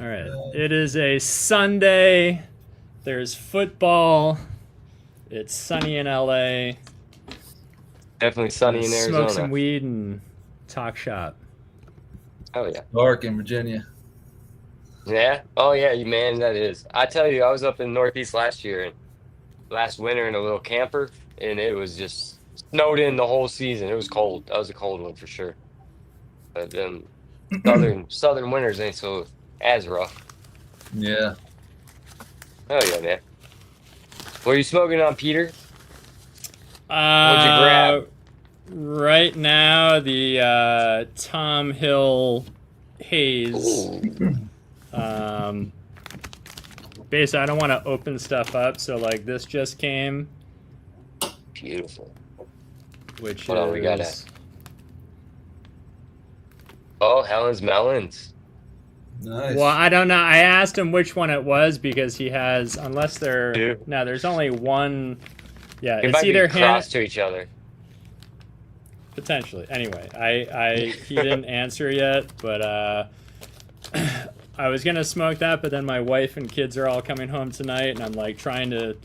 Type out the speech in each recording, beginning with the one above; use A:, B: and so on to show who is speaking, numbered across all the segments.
A: All right. It is a Sunday. There's football. It's sunny in LA.
B: Definitely
A: Gonna
B: sunny in
A: smoke some
B: Arizona.
A: weed and talk shop.
B: Oh yeah.
C: Dark in Virginia.
B: Yeah. Oh yeah, you man, that is. I tell you, I was up in Northeast last year and last winter in a little camper, and it was just snowed in the whole season. It was cold. That was a cold one for sure. But southern winters ain't so as rough.
C: Yeah.
B: Oh yeah, man. What are you smoking on, Peter? What'd you
A: Uh,
B: grab?
A: right now the Tom Hill Haze.
B: Ooh,
A: Um, basically, I don't want to open stuff up, so like this just came,
B: beautiful.
A: which
B: Hold on, we got
A: is
B: Oh, Helen's melons.
C: Nice.
A: well, I don't know. I asked him which one it was because he has, unless there,
B: Two.
A: no, there's only one. Yeah,
B: It
A: it's
B: might be
A: either
B: crossed to each other.
A: potentially. Anyway, he didn't answer yet, but I was gonna smoke that, but then my wife and kids are all coming home tonight, and I'm like trying to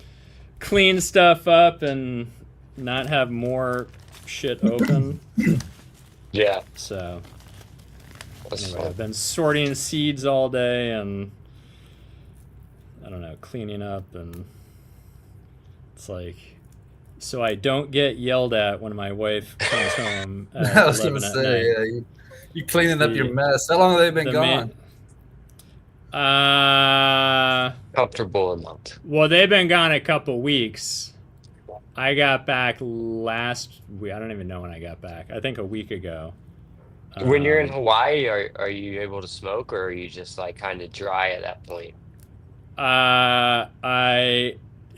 A: clean stuff up and not have more shit open.
B: Yeah,
A: So
B: that's
A: anyway,
B: fun.
A: I've been sorting seeds all day and I don't know, cleaning up, and it's like so I don't get yelled at when my wife comes home at
C: I was
A: 11
C: gonna
A: at
C: say,
A: night.
C: yeah, you cleaning up your
A: The
C: mess. How long have they been
A: the
C: gone?
A: main
B: Comfortable amount.
A: well, they've been gone a couple weeks. I got back last week. I don't even know when I got back. I think a week ago.
B: When you're in
A: Um,
B: Hawaii, are you able to smoke or are you just like kind of dry at that point?
A: I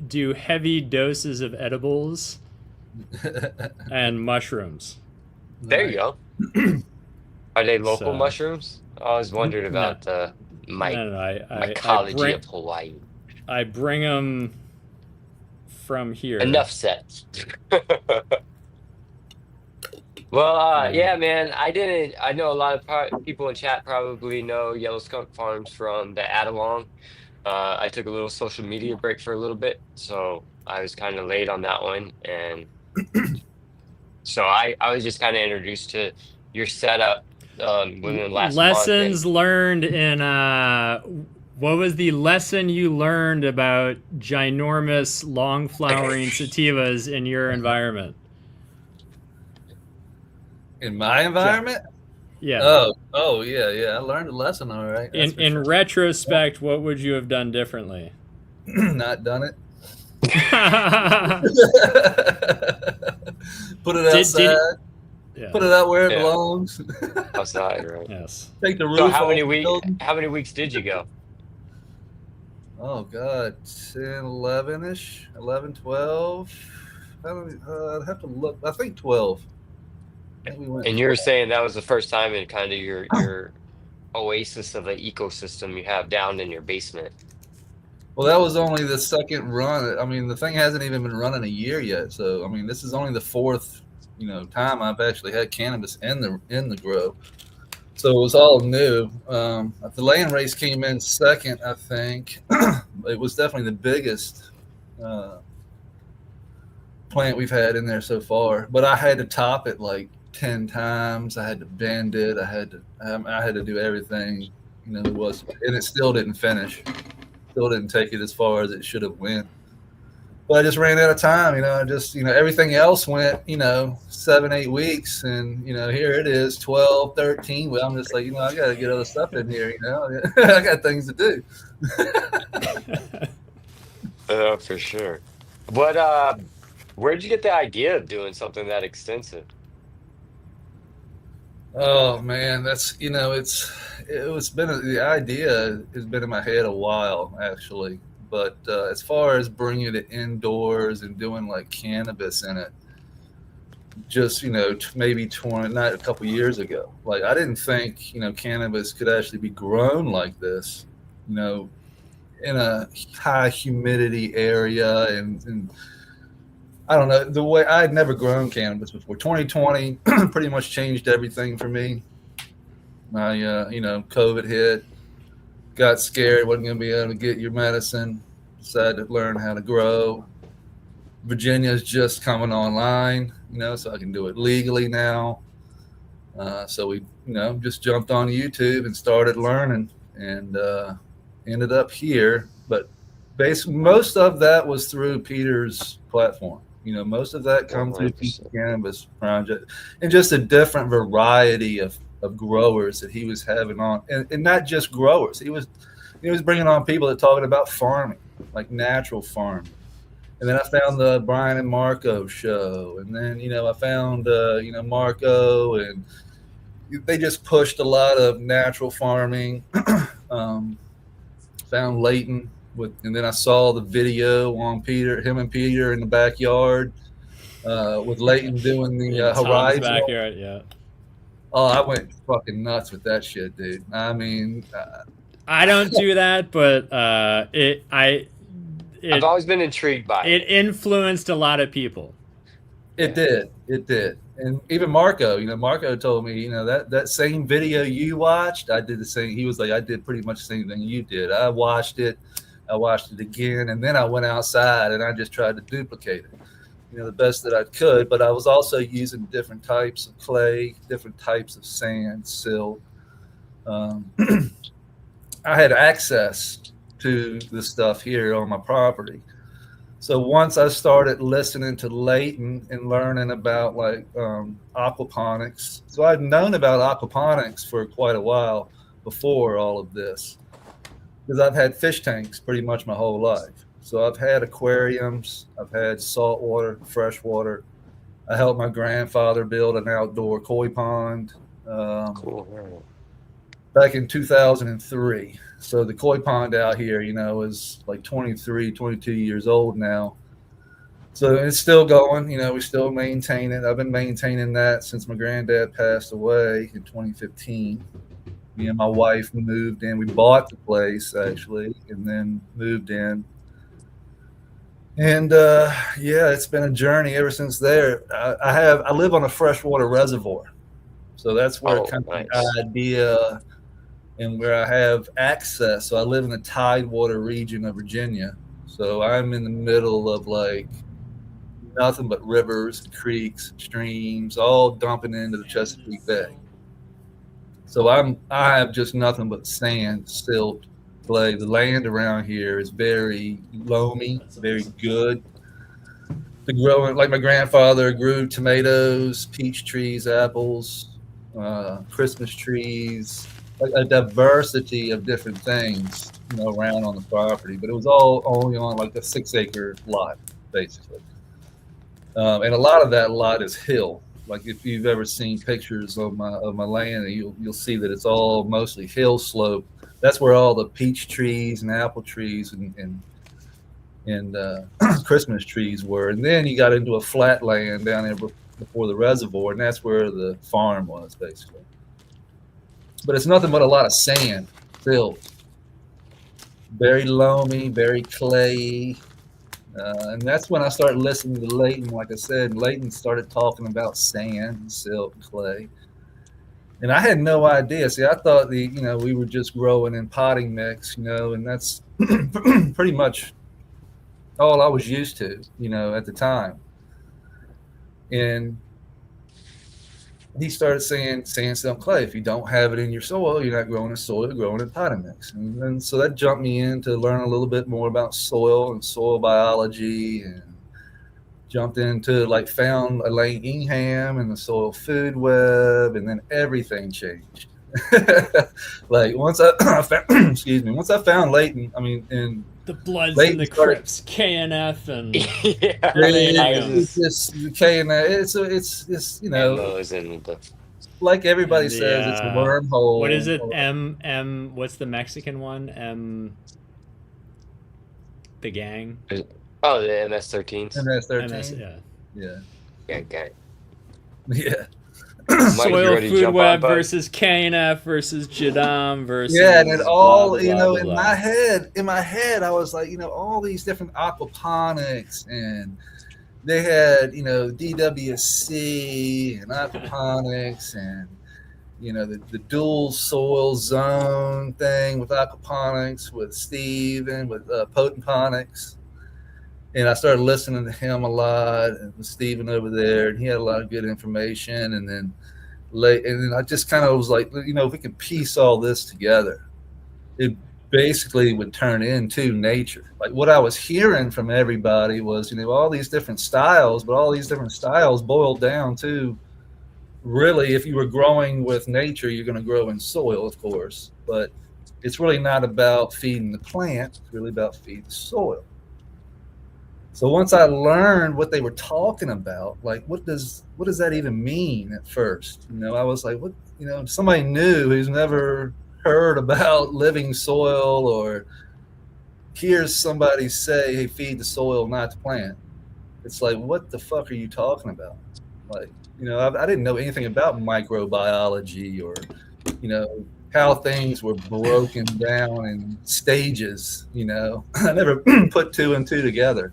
A: do heavy doses of edibles and mushrooms.
B: There you go. Are they local
A: So
B: mushrooms? I always wondered
A: no,
B: about the
A: no. I
B: mycology
A: bring
B: of Hawaii.
A: them from here.
B: Enough said. Well,
A: And
B: yeah, man. I didn't. I know a lot of people in chat probably know Yellow Skunk Farms from the Adelong. I took a little social media break for a little bit, so I was kind of late on that one, and so I was just kind of introduced to your setup within the last month, and
A: lessons learned in what was the lesson you learned about ginormous long flowering sativas in your environment?
C: In my
A: Ja-
C: environment?
A: yeah.
C: Yeah. I learned a lesson, all right. That's for
A: In
C: sure.
A: retrospect, what would you have done differently?
C: Not done it.
A: did
C: Put it
A: did
C: outside.
A: yeah.
C: Put it out where it
B: yeah,
C: belongs.
B: outside, right?
A: Yes.
C: Take the
B: So
C: roof off the building.
B: how many weeks did you go?
C: Oh, God. 10, 11-ish? 11, 12? I'd have to look. I think 12. I think we went
B: And you were
C: 12.
B: saying that was the first time in kind of your oasis of an ecosystem you have down in your basement.
C: Well, that was only the second run. I mean, the thing hasn't even been running a year yet. So, I mean, this is only the fourth, time I've actually had cannabis in the grow. So it was all new. The land race came in second, I think. It was definitely the biggest plant we've had in there so far. But I had to top it like 10 times. I had to bend it. I had to do everything, there was, and it still didn't finish. Still didn't take it as far as it should have went. But I just ran out of time. I just, everything else went, 7, 8 weeks. And, here it is, 12, 13. Well, I'm just like, I got to get other stuff in here, I got things to do.
B: Oh, for sure. What where'd you get the idea of doing something that extensive?
C: Oh man, that's the idea has been in my head a while actually, but as far as bringing it indoors and doing like cannabis in it, just maybe 20, not a couple years ago, like I didn't think cannabis could actually be grown like this, in a high humidity area and I don't know, the way I had never grown cannabis before. 2020 pretty much changed everything for me. COVID hit, got scared, wasn't going to be able to get your medicine, decided to learn how to grow. Virginia's just coming online, so I can do it legally now. So we, just jumped on YouTube and started learning, and ended up here. But basically, most of that was through Peter's platform. Most of that comes through Peter's Cannabis Project, and just a different variety of growers that he was having on, and not just growers. He was bringing on people that talking about farming, like natural farming. And then I found the Brian and Marco show, and then I found Marco, and they just pushed a lot of natural farming. Found Leighton and then I saw the video on him and Peter in the backyard with Leighton doing the Horizon
A: backyard. Yeah.
C: Oh, I went fucking nuts with that shit, dude. I mean,
A: I don't do that, but
B: I've always been intrigued by it.
A: It influenced a lot of people.
C: It did. And even Marco, Marco told me, that same video you watched, I did the same. He was like, I did pretty much the same thing you did. I watched it again, and then I went outside and I just tried to duplicate it, the best that I could. But I was also using different types of clay, different types of sand, silt. I had access to the stuff here on my property. So once I started listening to Leighton and learning about aquaponics, so I'd known about aquaponics for quite a while before all of this, because I've had fish tanks pretty much my whole life. So I've had aquariums, I've had saltwater, freshwater. I helped my grandfather build an outdoor koi pond back in 2003. So the koi pond out here, is like 23, 22 years old now. So it's still going, we still maintain it. I've been maintaining that since my granddad passed away in 2015. Me and my wife moved in. We bought the place, actually, and then moved in. And, it's been a journey ever since there. I live on a freshwater reservoir. So that's where the idea and where I have access. So I live in the tidewater region of Virginia. So I'm in the middle of nothing but rivers, creeks, streams, all dumping into the Chesapeake Bay. So I have just nothing but sand, silt, clay. The land around here is very loamy, very good. The growing, like my grandfather grew tomatoes, peach trees, apples, Christmas trees, like a diversity of different things, around on the property. But it was all only on like a 6-acre lot, basically. And a lot of that lot is hill. Like if you've ever seen pictures of my land, you'll see that it's all mostly hill slope. That's where all the peach trees and apple trees and Christmas trees were. And then you got into a flat land down there before the reservoir, and that's where the farm was, basically. But it's nothing but a lot of sand, silt, very loamy, very clayey. And that's when I started listening to Leighton. Like I said, Leighton started talking about sand, silt, clay. And I had no idea. See, I thought we were just growing in potting mix, and that's pretty much all I was used to, at the time. And he started saying sandstone clay. If you don't have it in your soil, you're not growing in soil, you're growing in potting mix. And so that jumped me in to learn a little bit more about soil and soil biology, and jumped into found Elaine Ingham and the soil food web, and then everything changed. Once I found Leighton, and
A: the Bloods
C: Leighton
A: and the Crips, KNF, and
C: it's just KNF. It's like everybody says, it's a wormhole.
A: What is it? M. What's the Mexican one? The gang.
B: Oh, the MS-13s.
C: MS-13.
B: Yeah. Okay.
C: Yeah.
A: Soil Food Web versus KNF versus Jadam versus
C: and it all
A: blah, blah,
C: in
A: blah.
C: my head I was like, all these different aquaponics, and they had DWC and aquaponics, and the dual soil zone thing with aquaponics, with Steve, and with potaponics. And I started listening to him a lot, and with Steven over there, and he had a lot of good information. And then I just kind of was like, if we can piece all this together, it basically would turn into nature. Like what I was hearing from everybody was, all these different styles, but all these different styles boiled down to really, if you were growing with nature, you're going to grow in soil, of course, but it's really not about feeding the plant. It's really about feeding the soil. So once I learned what they were talking about, like what does that even mean at first? I was like, what, somebody new who's never heard about living soil or hears somebody say, hey, feed the soil, not the plant. It's like, what the fuck are you talking about? Like, I didn't know anything about microbiology or, how things were broken down in stages, I never put two and two together.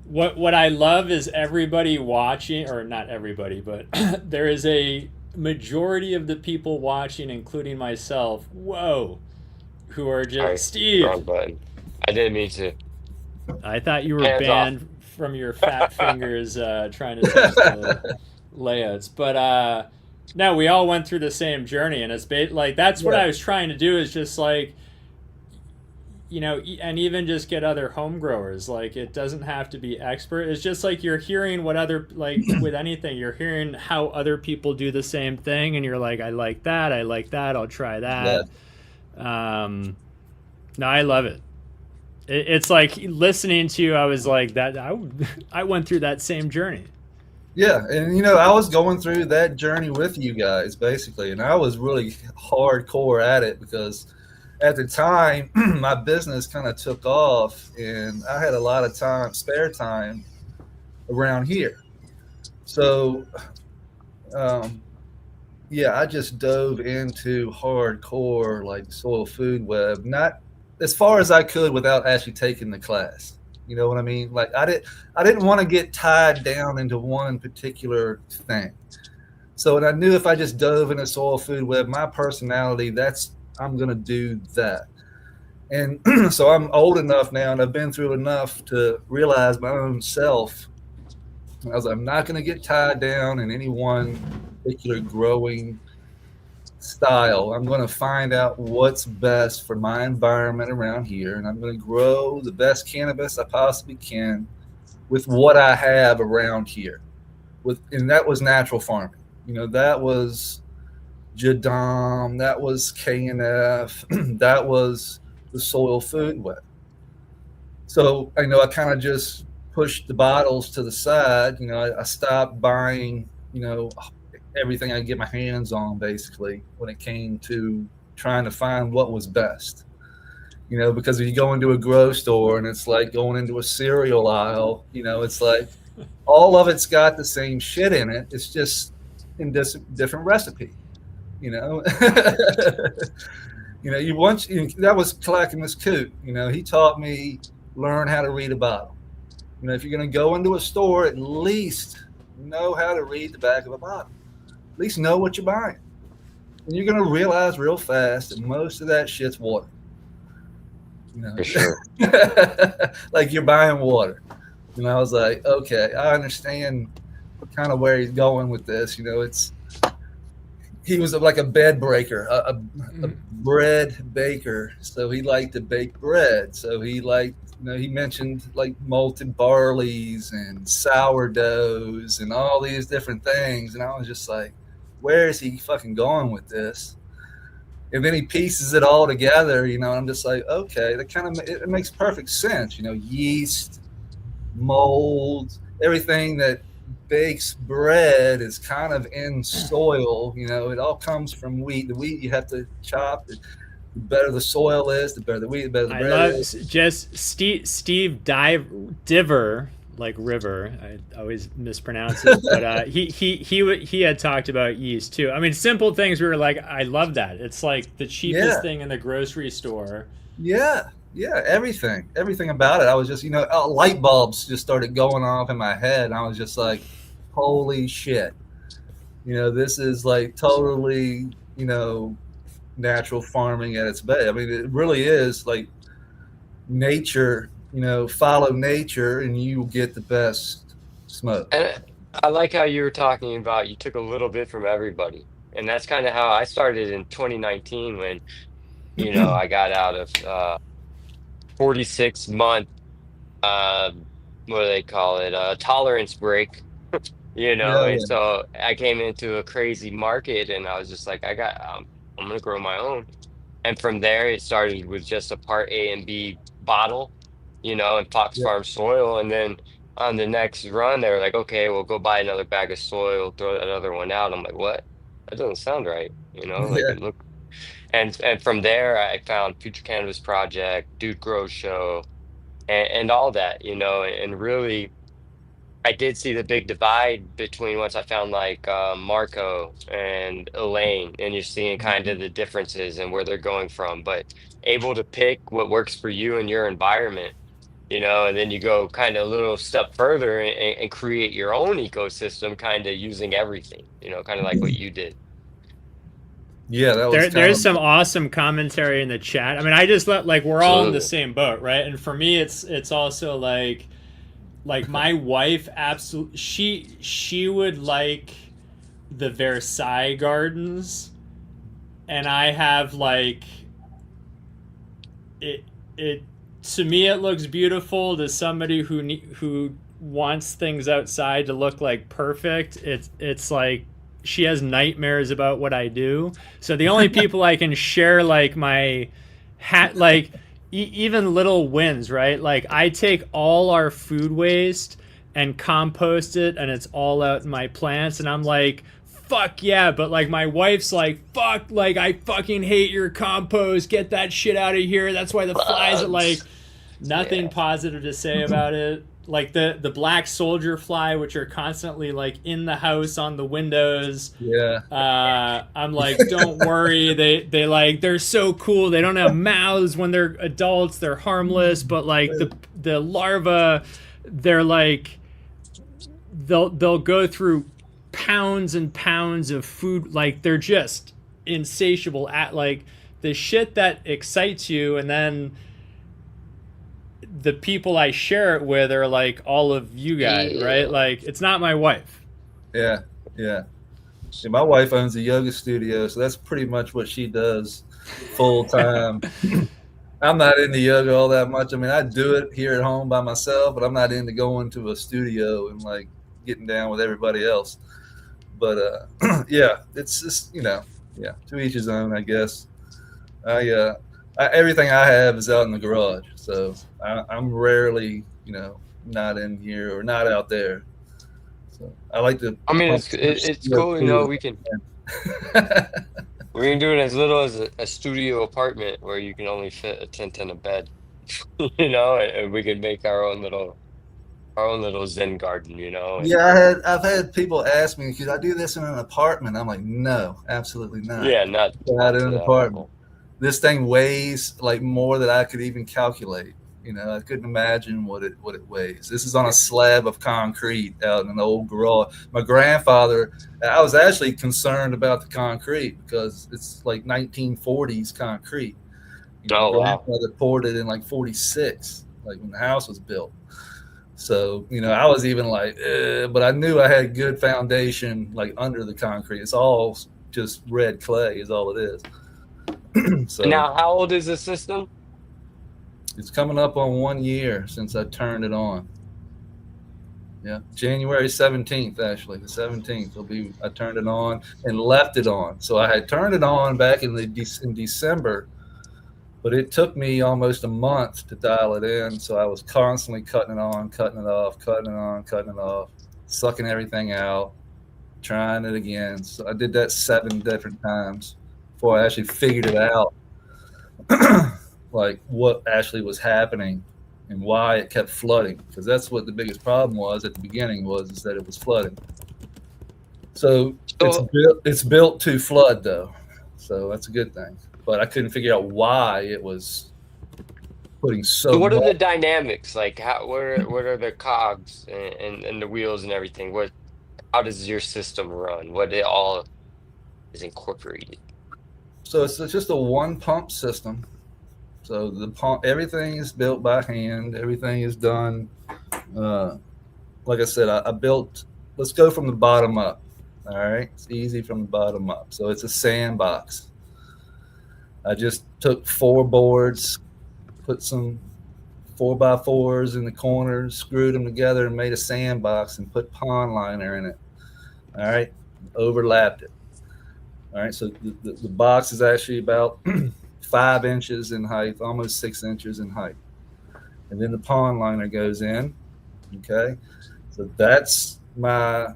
A: What I love is everybody watching, or not everybody, but there is a majority of the people watching, including myself, who are just Steve.
B: Wrong button. I didn't mean to.
A: I thought you were
B: Hands
A: banned from your fat fingers trying to touch the layouts, but no, we all went through the same journey, and it's like that's what I was trying to do, is just like, and even just get other home growers. Like, it doesn't have to be expert. It's just like you're hearing what other, like with anything, you're hearing how other people do the same thing, and you're like, I like that, I'll try that. No, I love it. It's like listening to you, I was like, that I went through that same journey.
C: Yeah, and I was going through that journey with you guys, basically, and I was really hardcore at it because at the time, my business kind of took off, and I had a lot of spare time around here. So, I just dove into hardcore, like soil food web, not as far as I could without actually taking the class. You know what I mean? Like I didn't want to get tied down into one particular thing. So, and I knew if I just dove into soil food web, my personality, I'm going to do that. And so I'm old enough now, and I've been through enough to realize my own self. I'm not going to get tied down in any one particular growing style. I'm going to find out what's best for my environment around here, and I'm going to grow the best cannabis I possibly can with what I have around here. And that was natural farming. That was Jadam, that was K&F, that was the soil food web. So I kind of just pushed the bottles to the side. I stopped buying, everything I could get my hands on, basically, when it came to trying to find what was best. Because if you go into a grocery store and it's like going into a cereal aisle, it's like all of it's got the same shit in it. It's just in different recipe. That was Clackamas Coot. He taught me learn how to read a bottle. If you're going to go into a store, at least know how to read the back of a bottle. At least know what you're buying. And you're going to realize real fast that most of that shit's water.
B: For sure.
C: Like you're buying water. And I was like, okay, I understand kind of where he's going with this. He was like a bed breaker, a bread baker. So he liked to bake bread. So he liked, he mentioned like malted barleys and sourdoughs and all these different things. And I was just like, where is he fucking going with this? And then he pieces it all together, and I'm just like, okay, that kind of, it makes perfect sense. Yeast, mold, everything that bakes bread is kind of in soil. It all comes from wheat. The wheat you have to chop. The better the soil is, the better the wheat, the better the bread is.
A: Just Steve Diver, like river. I always mispronounce it, but he had talked about yeast too. I mean, simple things. We were like, I love that. It's like the cheapest thing in the grocery store.
C: Yeah, everything about it. I was just, light bulbs just started going off in my head. And I was just like, holy shit. This is like totally you know, natural farming at its best. I mean, it really is like nature, you know, follow nature and you will get the best smoke.
B: And I like how you were talking about you took a little bit from everybody. And that's kind of how I started in 2019 when, I got out of 46-month what do they call it? Tolerance break,
C: Yeah,
B: and
C: yeah,
B: so I came into a crazy market and I was just like, I'm gonna grow my own. And from there, it started with just a part A and B bottle, and Fox
C: yeah,
B: Farm soil. And then on the next run, they were like, okay, well, go buy another bag of soil, throw that other one out. I'm like, what? That doesn't sound right. Like
C: yeah,
B: it look. And from there, I found Future Cannabis Project, Dude Grow Show, and all that, and really. I did see the big divide between once I found like Marco and Elaine, and you're seeing kind of the differences and where they're going from, but able to pick what works for you and your environment, and then you go kind of a little step further and create your own ecosystem, kind of using everything, kind of like what you did.
C: yeah. That was kind
A: There's
C: of
A: some awesome commentary in the chat. I mean, I just let like we're all in the
B: Absolutely.
A: same boat, right? And for me, it's also like my wife absolutely she would like the Versailles Gardens, and I have like it to me it looks beautiful. To somebody who wants things outside to look like perfect, it's like she has nightmares about what I do. So the only people I can share like my hat like even little wins, right? Like I take all our food waste and compost it, and it's all out in my plants, and I'm like, fuck yeah. But like my wife's like, fuck, like I fucking hate your compost, get that shit out of here, that's why the flies are like.
B: Bugs.
A: Nothing
B: Yeah.
A: positive to say about it. Like the black soldier fly, which are constantly like in the house on the windows.
C: yeah,
A: I'm like, don't worry. They like they're so cool. They don't have mouths when they're adults. They're harmless, but like the larva, they're like they'll go through pounds and pounds of food. Like they're just insatiable at like the shit that excites you, and then the people I share it with are like all of you guys, right?
B: Yeah.
A: Like it's not my wife.
C: yeah, yeah. See, my wife owns a yoga studio, so that's pretty much what she does full time. I'm not into yoga all that much. I mean, I do it here at home by myself, but I'm not into going to a studio and like getting down with everybody else. But yeah, it's just yeah, to each his own, I guess. Everything I have is out in the garage, so I'm rarely, not in here or not out there. So I like to
B: I mean,
C: pump
B: it's cool,
C: CO2.
B: we can do it as little as a studio apartment where you can only fit a tent and a bed, and we could make our own little Zen garden, and
C: Yeah, I've had people ask me, could I do this in an apartment? I'm like, no, absolutely not.
B: yeah, not
C: Not
B: not
C: in
B: to
C: an
B: that
C: apartment.
B: level.
C: This thing weighs like more than I could even calculate. I couldn't imagine what it weighs. This is on a slab of concrete out in an old garage. My grandfather, I was actually concerned about the concrete because it's like 1940s concrete. My
B: Oh wow.
C: grandfather poured it in like 46, like when the house was built. So, I was even like, but I knew I had good foundation like under the concrete. It's all just red clay is all it is. So
B: Now, how old is the system?
C: it's coming up on 1 year since I turned it on. Yeah, January 17th, actually, the 17th will be. I turned it on and left it on. So I had turned it on back in December, but it took me almost a month to dial it in. So I was constantly cutting it on, cutting it off, cutting it on, cutting it off, sucking everything out, trying it again. So I did that 7 different times before I actually figured it out, like what actually was happening and why it kept flooding. Because that's what the biggest problem was at the beginning is that it was flooding. So
B: So,
C: it's built to flood though, so that's a good thing. But I couldn't figure out why it was putting
B: so
C: so
B: what are
C: much.
B: the dynamics like? What are the cogs and the wheels and everything? How does your system run? What it all is incorporated?
C: So it's just a one pump system. So the pump, everything is built by hand. Everything is done. Like I said, I built. Let's go from the bottom up. All right, it's easy from the bottom up. So it's a sandbox. I just took 4 boards, put some 4x4s in the corners, screwed them together, and made a sandbox and put pond liner in it. All right, overlapped it. All right, so the box is actually about 5 inches in height, almost 6 inches in height. And then the pond liner goes in. Okay, so that's my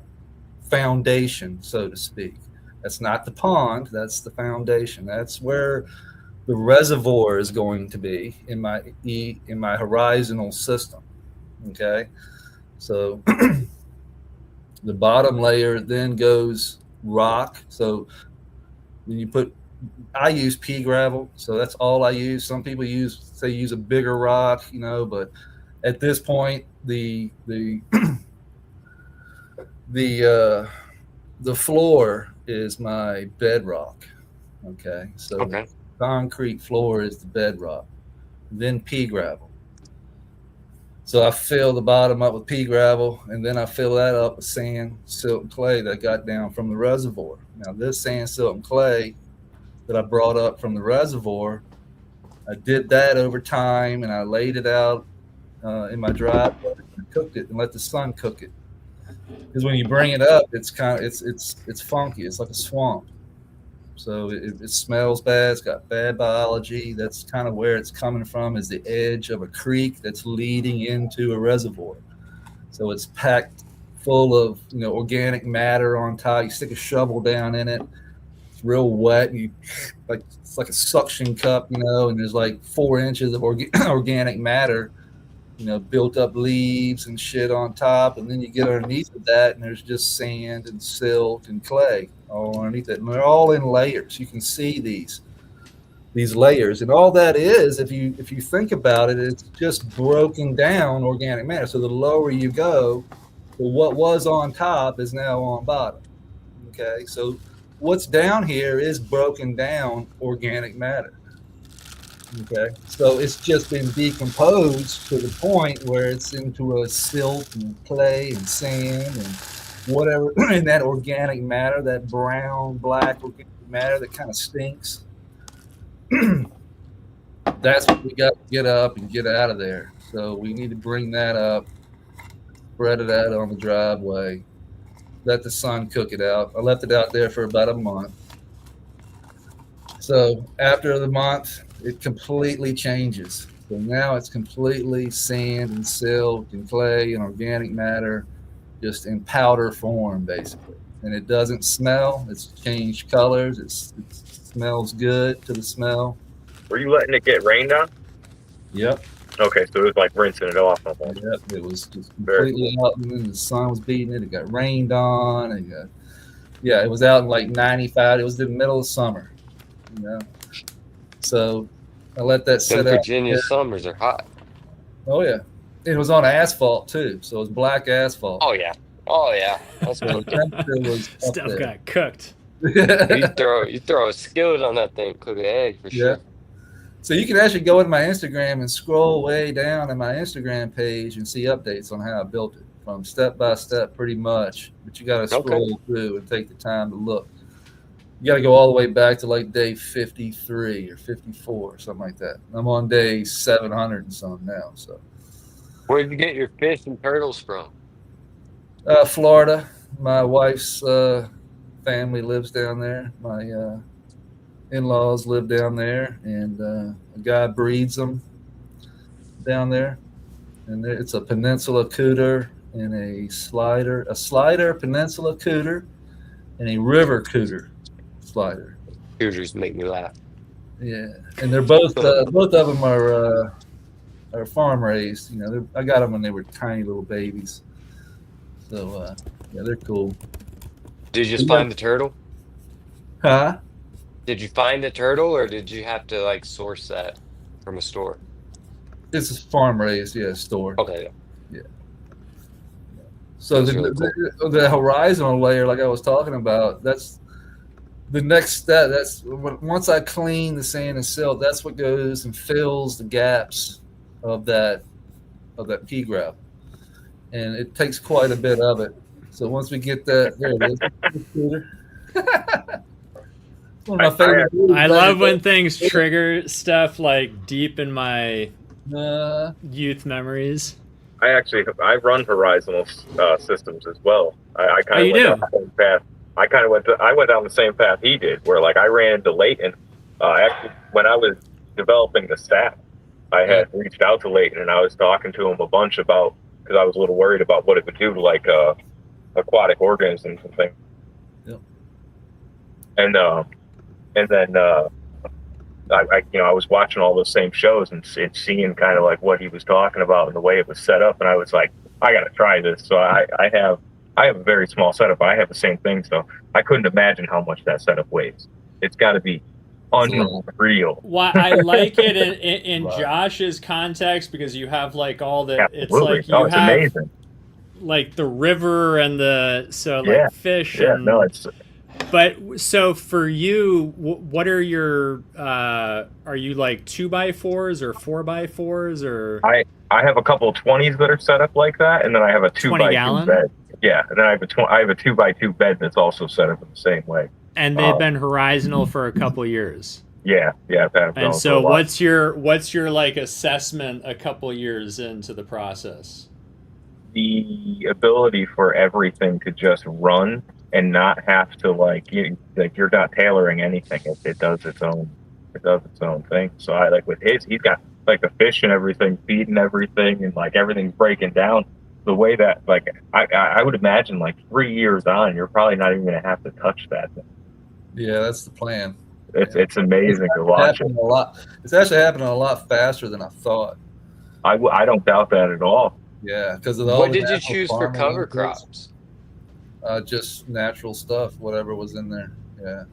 C: foundation, so to speak. That's not the pond, that's the foundation. That's where the reservoir is going to be in my horizontal system. Okay, so the bottom layer then goes rock. So when you put, I use pea gravel, so that's all I use. Some people use a bigger rock, but at this point the floor is my bedrock. Okay, so
B: Okay.
C: concrete floor is the bedrock, then pea gravel. So I fill the bottom up with pea gravel, and then I fill that up with sand, silt, and clay that I got down from the reservoir. Now this sand, silt, and clay that I brought up from the reservoir, I did that over time, and I laid it out in my driveway and cooked it and let the sun cook it. Because when you bring it up, it's funky. It's like a swamp. So it smells bad. It's got bad biology. That's kind of where it's coming from, is the edge of a creek that's leading into a reservoir. So it's packed full of organic matter on top. You stick a shovel down in it. It's real wet. And it's like a suction cup, and there's like 4 inches of organic matter, built up leaves and shit on top, and then you get underneath of that, and there's just sand and silt and clay all underneath it, and they're all in layers. You can see these layers, and all that is, if you think about it, it's just broken down organic matter. So the lower you go, what was on top is now on bottom. Okay, so what's down here is broken down organic matter. Okay, so it's just been decomposed to the point where it's into a silt and clay and sand and whatever, and that organic matter, that brown, black organic matter that kind of stinks. That's what we got to get up and get out of there. So we need to bring that up, spread it out on the driveway, let the sun cook it out. I left it out there for about a month. So after the month, it completely changes. So now it's completely sand and silt and clay and organic matter, just in powder form, basically. And it doesn't smell. It's changed colors. It smells good to the smell.
D: Were you letting it get rained on?
C: Yep.
D: Okay, so it was like rinsing it off almost.
C: Yep. It was just completely out, and then the sun was beating it. It got rained on. It was out in like 95. It was the middle of summer. So I let that sit out.
B: Virginia summers are hot.
C: Oh yeah, it was on asphalt too, so it was black asphalt.
B: Oh yeah. That's
C: So the temperature was up
A: Stuff
C: there.
A: got cooked.
B: You throw a skillet on that thing, cook an egg for sure.
C: So you can actually go into my Instagram and scroll way down in my Instagram page and see updates on how I built it from step by step, pretty much. But you got to scroll through and take the time to look. You got to go all the way back to like day 53 or 54 or something like that. I'm on day 700 and something now. So
B: Where did you get your fish and turtles from?
C: Florida. My wife's family lives down there. My in-laws live down there, and a guy breeds them down there. And it's a peninsula cooter and a slider peninsula cooter, and a river cooter slider.
B: Cooters make me laugh.
C: Yeah, and they're both of them are farm raised. I got them when they were tiny little babies. So they're cool.
B: Did you just find the turtle?
C: Huh?
B: Did you find the turtle, or did you have to like source that from a store?
C: This is farm raised, store.
B: Okay.
C: Yeah. So
B: That's really cool.
C: the horizontal layer, like I was talking about, that's the next step, once I clean the sand and silt, that's what goes and fills the gaps of that pea gravel, and it takes quite a bit of it. So once we get that, there it is, Peter. One of my favorite.
A: I love when things trigger stuff like deep in my youth memories.
D: I run horizontal systems as well. I kind of went down the same path. I went down the same path he did, where like I ran into Leighton. Actually, when I was developing the staff, I had reached out to Leighton and I was talking to him a bunch about, because I was a little worried about what it would do to like aquatic organisms and things.
C: Yep.
D: And then I was watching all those same shows and seeing kind of like what he was talking about and the way it was set up, and I was like, I got to try this. So I have a very small setup. I have the same thing, so I couldn't imagine how much that setup weighs. It's got to be unreal.
A: Well, I like it in Josh's context because you have like all the.
D: Absolutely.
A: It's like you have
D: amazing.
A: Like the river and like fish.
D: Yeah,
A: and,
D: no, it's.
A: But so for you, what are your? Are you like 2x4s or 4x4s or?
D: I have a couple of 20s that are set up like that, and then I have a 2x2 bed. Yeah, and then I have a 2x2 bed that's also set up in the same way.
A: And they've been horizontal for a couple years.
D: Yeah.
A: And so, what's your like assessment a couple years into the process?
D: The ability for everything to just run and not have to you're not tailoring anything. It does its own thing. So I like with he's got like the fish and everything, feeding everything, and like everything's breaking down the way that like I would imagine like 3 years on, you're probably not even gonna have to touch that thing.
C: Yeah, that's the plan.
D: It's amazing to watch it.
C: It's actually happening a lot faster than I thought.
D: I don't doubt that at all.
C: Yeah, because of
B: what did you choose for cover crops?
C: Just natural stuff, whatever was in there. Yeah,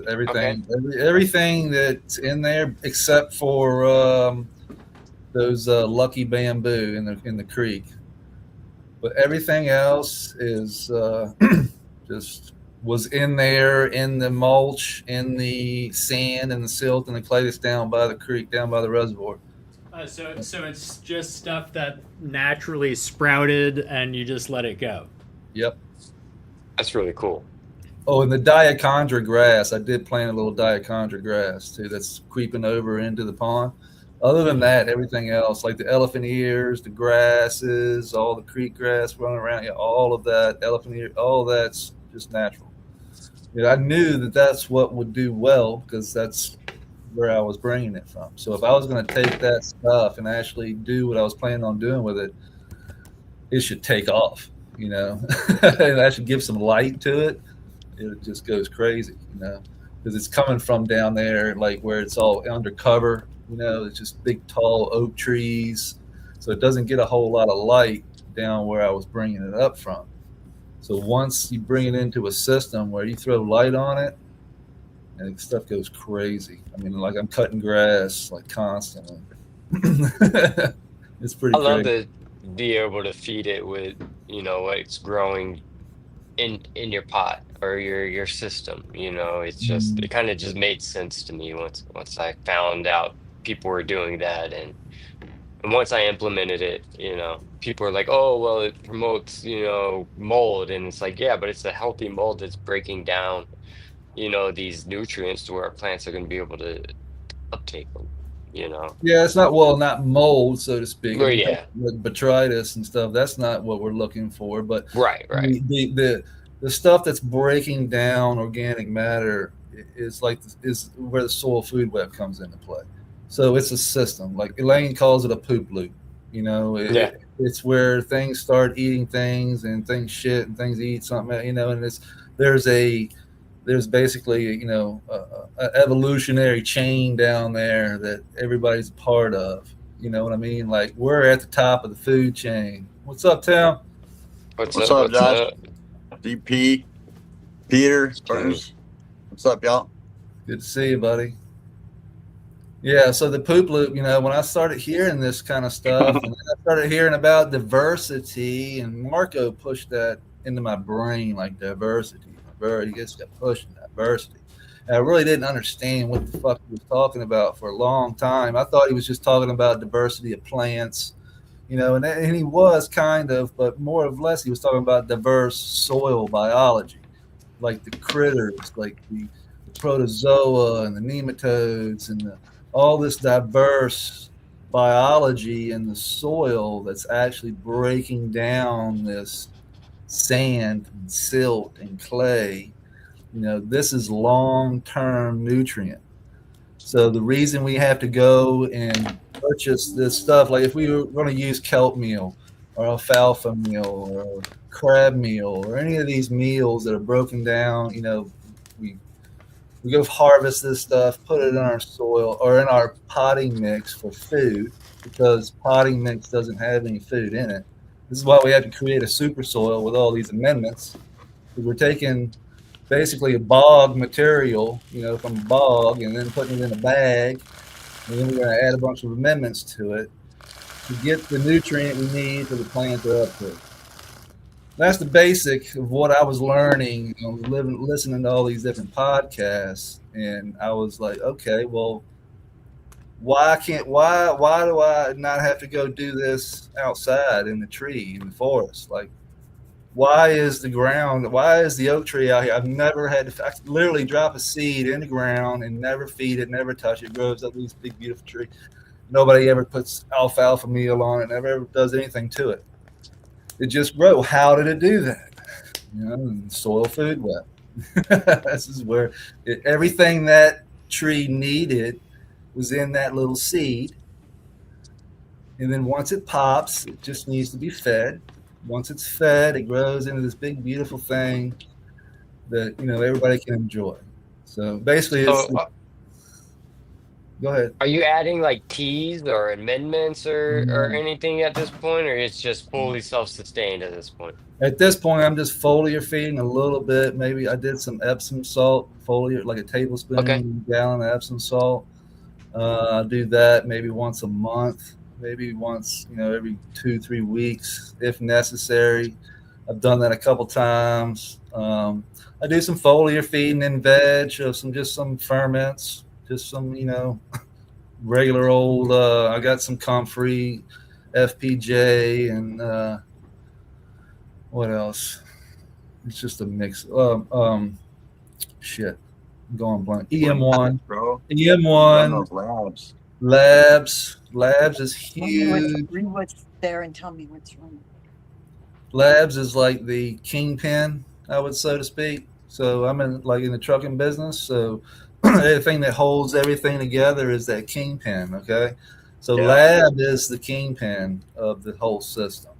C: everything that's in there except for those lucky bamboo in the creek. But everything else is just was in there, in the mulch, in the sand, and the silt, and the clay that's down by the creek, down by the reservoir.
A: So it's just stuff that naturally sprouted, and you just let it go.
C: Yep.
B: That's really cool.
C: Oh, and the diachondra grass, I did plant a little diachondra grass too. That's creeping over into the pond. Other than that, everything else, like the elephant ears, the grasses, all the creek grass running around, all of that, elephant ear, all that's just natural. I knew that that's what would do well because that's where I was bringing it from. So if I was going to take that stuff and actually do what I was planning on doing with it, it should take off, and I should give some light to it. It just goes crazy, because it's coming from down there, like where it's all undercover, it's just big, tall oak trees. So it doesn't get a whole lot of light down where I was bringing it up from. So once you bring it into a system where you throw light on it, and stuff goes crazy. I mean, like I'm cutting grass like constantly. It's pretty.
B: I love to be able to feed it with, what's growing in your pot or your system. It's just it kind of just made sense to me once I found out people were doing that, and once I implemented it, people are like, oh, well, it promotes, mold, and it's like, yeah, but it's a healthy mold that's breaking down, these nutrients to where our plants are going to be able to uptake them.
C: Yeah, it's not mold, so to speak.
B: Well, yeah,
C: like botrytis and stuff. That's not what we're looking for. But
B: right.
C: The stuff that's breaking down organic matter is where the soil food web comes into play. So it's a system. Like Elaine calls it a poop loop. It's where things start eating things and things shit and things eat something. And there's basically an evolutionary chain down there that everybody's a part of. You know what I mean? Like we're at the top of the food chain. What's up, Tim?
B: What's up, Josh?
E: DP, Peter, what's up, y'all?
C: Good to see you, buddy. Yeah, so the poop loop, when I started hearing this kind of stuff, and then I started hearing about diversity, and Marco pushed that into my brain, like diversity. He just kept pushing diversity. And I really didn't understand what the fuck he was talking about for a long time. I thought he was just talking about diversity of plants, and he was kind of, but more or less he was talking about diverse soil biology, like the critters, like the protozoa and the nematodes and all this diverse biology in the soil that's actually breaking down this sand and silt and clay. This is long-term nutrient. So the reason we have to go and purchase this stuff, like if we were going to use kelp meal or alfalfa meal or crab meal or any of these meals that are broken down, we go harvest this stuff, put it in our soil or in our potting mix for food, because potting mix doesn't have any food in it. This is why we have to create a super soil with all these amendments. We're taking basically a bog material, from a bog, and then putting it in a bag, and then we're going to add a bunch of amendments to it to get the nutrient we need for the plant to uptake. That's the basic of what I was learning, listening to all these different podcasts, and I was like, okay, well, why do I not have to go do this outside in the tree, in the forest? Like, why is the oak tree out here? I've never had to, I literally drop a seed in the ground and never feed it, never touch it. It grows up this big, beautiful tree. Nobody ever puts alfalfa meal on it, never ever does anything to it. It just grows. How did it do that? Soil food web. This is where everything that tree needed was in that little seed. And then once it pops, it just needs to be fed. Once it's fed, it grows into this big, beautiful thing that everybody can enjoy. So basically,
B: So,
C: go ahead.
B: are you adding like teas or amendments or anything at this point, or it's just fully self-sustained at this point?
C: At this point, I'm just foliar feeding a little bit. Maybe I did some Epsom salt, foliar, like a tablespoon, gallon of Epsom salt. I do that maybe once a month, maybe once, every 2-3 weeks if necessary. I've done that a couple times. I do some foliar feeding in veg of some ferments, just some, regular old, I got some comfrey, FPJ, and what else? It's just a mix. Shit. I'm going blank. EM1.
E: Bro.
C: EM1. Labs is huge.
F: Read what's there and tell me what's wrong.
C: Labs is like the kingpin, I would, so to speak. So I'm in the trucking business. So everything that holds everything together is that kingpin. Okay. So lab is the kingpin of the whole system.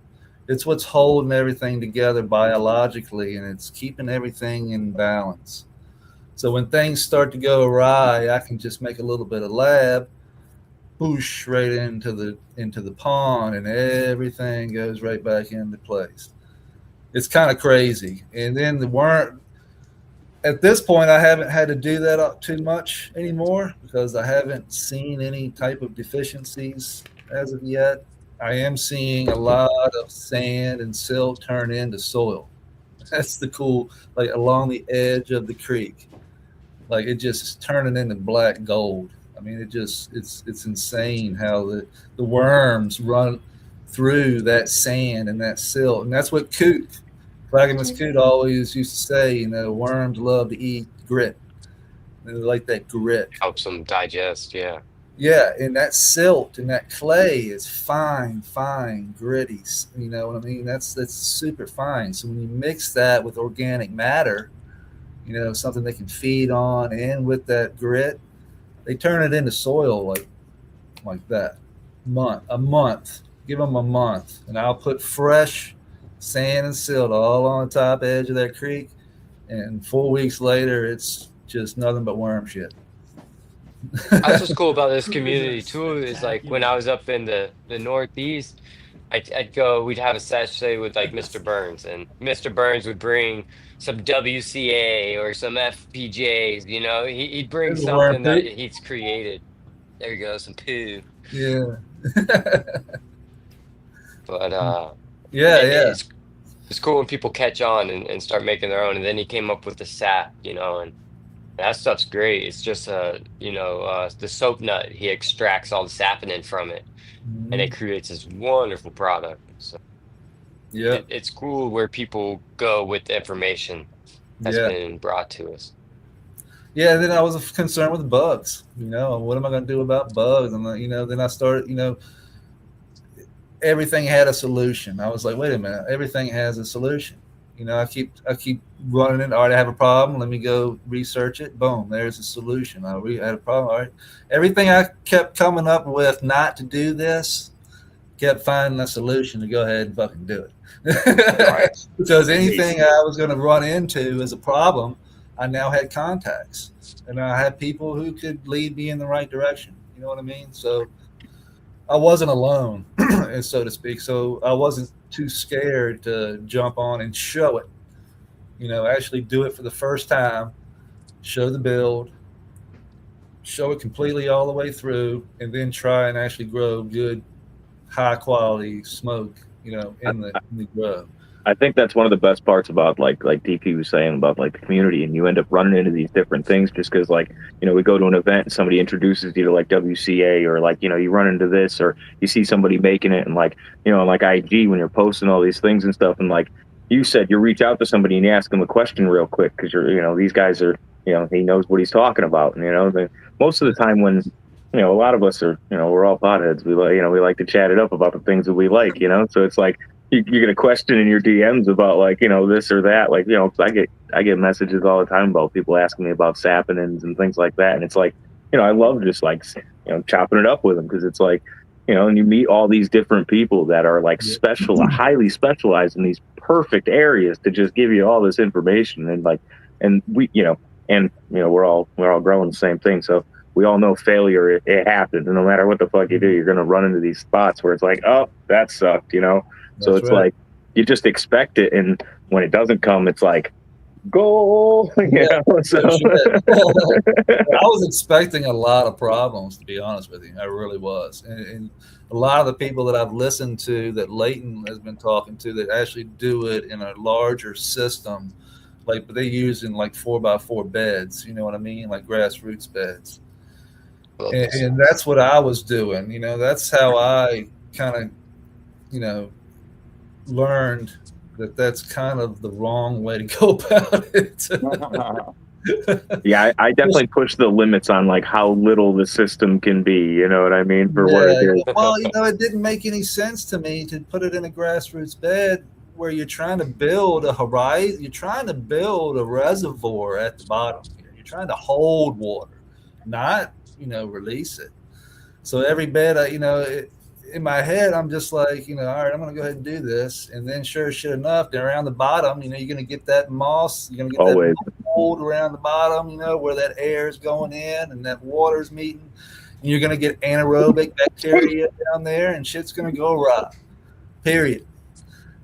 C: It's what's holding everything together biologically, and it's keeping everything in balance. So when things start to go awry, I can just make a little bit of lab, boosh, right into the pond, and everything goes right back into place. It's kind of crazy. And then the worm, at this point, I haven't had to do that too much anymore because I haven't seen any type of deficiencies as of yet. I am seeing a lot of sand and silt turn into soil. That's the cool, like along the edge of the creek. Like it just is turning into black gold. I mean, it's insane how the worms run through that sand and that silt. And that's what Clackamas Coot always used to say, worms love to eat grit. They like that grit.
B: Helps them digest, yeah.
C: Yeah, and that silt and that clay is fine, gritty. You know what I mean? That's super fine. So when you mix that with organic matter, something they can feed on, and with that grit, they turn it into soil like that. A month. Give them a month, and I'll put fresh sand and silt all on the top edge of that creek, and 4 weeks later, it's just nothing but worm shit.
B: That's what's cool about this community too, is like when I was up in the Northeast, I'd go, we'd have a session with like Mr. Burns, and Mr. Burns would bring some WCA or some FPJs, he'd bring something that he's created. There you go, some poo.
C: Yeah.
B: But
C: yeah.
B: It's cool when people catch on and start making their own. And then he came up with the sap, and That stuff's great. It's just the soap nut. He extracts all the saponin from it, and it
C: Mhm.
B: creates this wonderful product. So
C: Yeah,
B: it's cool where people go with the information that's
C: yeah,
B: been brought to us.
C: yeah. And then I was concerned with bugs. What am I going to do about bugs? And then I started. Everything had a solution. I was like, wait a minute, everything has a solution. I keep running it. All right, I have a problem. Let me go research it. Boom, there's a solution. Had a problem. All right, everything I kept coming up with not to do this, kept finding a solution to go ahead and fucking do
E: Right.
C: it. Because anything
E: Amazing.
C: I was going to run into as a problem, I now had contacts, and I had people who could lead me in the right direction. You know what I mean? So I wasn't alone, so to speak. So I wasn't too scared to jump on and show it. Actually do it for the first time, show the build, show it completely all the way through, and then try and actually grow good, high quality smoke. In the grow.
D: I think that's one of the best parts about like DP was saying about like the community, and you end up running into these different things just because we go to an event and somebody introduces you to like WCA, or you run into this, or you see somebody making it, and like IG when you're posting all these things and stuff, and like you said, you reach out to somebody and you ask them a question real quick because these guys are he knows what he's talking about, and most of the time when a lot of us are we're all potheads, we like to chat it up about the things that we like, so it's like you get a question in your DMs about this or that, 'cause I get messages all the time about people asking me about saponins and things like that, and it's like I love just chopping it up with them, because it's like and you meet all these different people that are like highly specialized in these perfect areas to just give you all this information, and we we're all growing the same thing, so we all know failure, it happens, and no matter what the fuck you do, you're going to run into these spots where it's like, oh, that sucked, so
C: That's
D: it's
C: right.
D: like you just expect it, and when it doesn't come, it's like goal.
C: Yeah,
D: So
C: no shit. I was expecting a lot of problems, to be honest with you. I really was. And a lot of the people that I've listened to, that Leighton has been talking to, that actually do it in a larger system, like they use in like 4x4 beds, you know what I mean? Like grassroots beds.
B: Love
C: And,
B: this.
C: and that's what I was doing. That's how I kind of, you know, learned that that's kind of the wrong way to go about it.
D: yeah, I definitely push the limits on like how little the system can be, you know what I mean, for what it is.
C: Well, it didn't make any sense to me to put it in a grassroots bed where you're trying to build a horizon. You're trying to build a reservoir at the bottom here. You're trying to hold water, not release it. So every bed, in my head, I'm just like, all right, I'm going to go ahead and do this. And then sure as shit enough, then around the bottom, you're going to get that moss. You're going to get
D: Always.
C: that mold around the bottom, where that air is going in and that water's meeting. And you're going to get anaerobic bacteria down there, and shit's going to go right. Period.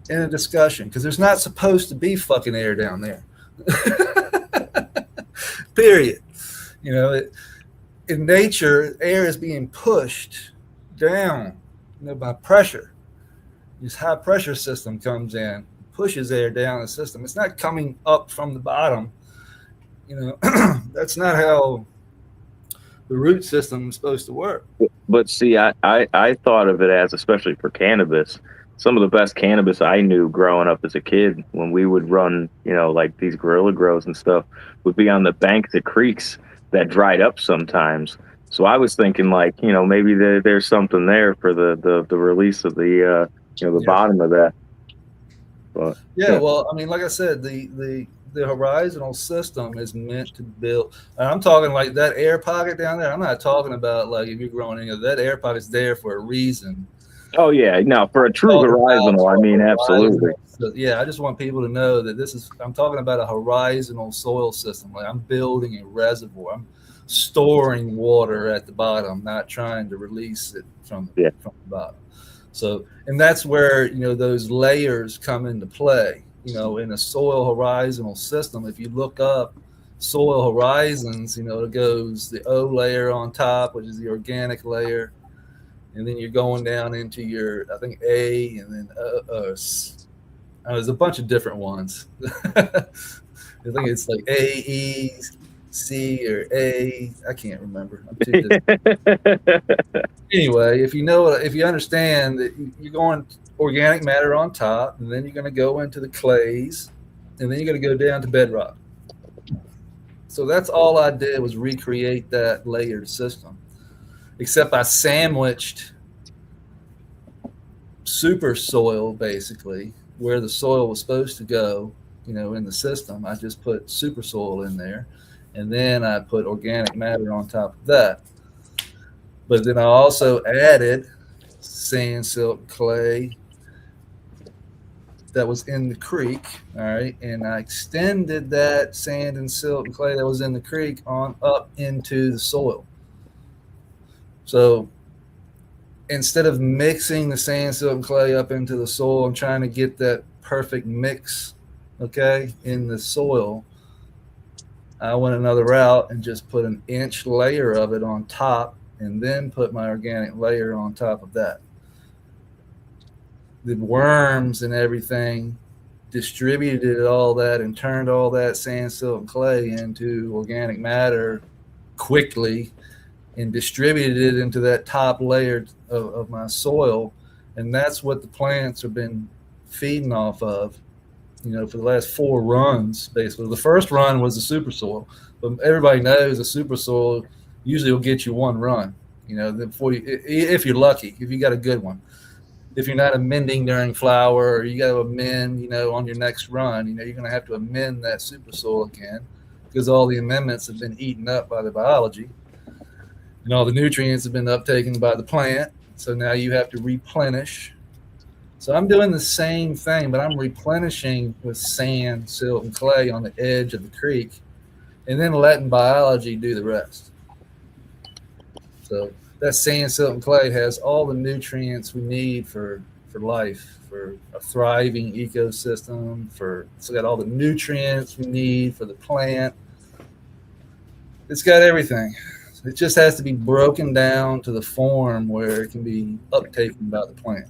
C: In a discussion, because there's not supposed to be fucking air down there. Period. In nature, air is being pushed down, by pressure. This high pressure system comes in, pushes air down the system. It's not coming up from the bottom. That's not how the root system is supposed to work.
D: But see, I thought of it as, especially for cannabis, some of the best cannabis I knew growing up as a kid, when we would run, like these guerrilla grows and stuff, would be on the banks of creeks that dried up sometimes. So I was thinking like, maybe there's something there for the release of the bottom of that. But
C: Well, I mean, like I said, the horizontal system is meant to build. And I'm talking like that air pocket down there. I'm not talking about like if you're growing that air pocket's there for a reason.
D: Oh yeah, no, for a true horizontal, I mean, absolutely.
C: So, I just want people to know that I'm talking about a horizontal soil system. Like I'm building a reservoir. I'm storing water at the bottom, not trying to release it from the bottom. So, and that's where, those layers come into play, in a soil horizontal system. If you look up soil horizons, it goes the O layer on top, which is the organic layer. And then you're going down into your, I think, A, and then there's a bunch of different ones. I think it's like A, E, C or A. I can't remember. I'm too Anyway, if you understand that you're going organic matter on top, and then you're going to go into the clays, and then you're going to go down to bedrock. So that's all I did was recreate that layered system, except I sandwiched super soil basically where the soil was supposed to go, in the system. I just put super soil in there, and then I put organic matter on top of that. But then I also added sand, silt, clay that was in the creek, all right, and I extended that sand and silt and clay that was in the creek on up into the soil. So instead of mixing the sand, silt, and clay up into the soil and trying to get that perfect mix, okay, in the soil, I went another route and just put an inch layer of it on top, and then put my organic layer on top of that. The worms and everything distributed all that and turned all that sand, silt, and clay into organic matter quickly, and distributed it into that top layer of my soil. And that's what the plants have been feeding off of, for the last 4 runs, basically. The first run was the super soil, but everybody knows the super soil usually will get you 1 run, before if you're lucky, if you got a good one. If you're not amending during flower, or you got to amend, on your next run, you're going to have to amend that super soil again, because all the amendments have been eaten up by the biology, and all the nutrients have been uptaken by the plant. So now you have to replenish. So I'm doing the same thing, but I'm replenishing with sand, silt, and clay on the edge of the creek, and then letting biology do the rest. So that sand, silt, and clay has all the nutrients we need for life, for a thriving ecosystem, it's got all the nutrients we need for the plant. It's got everything. It just has to be broken down to the form where it can be uptaken by the plant.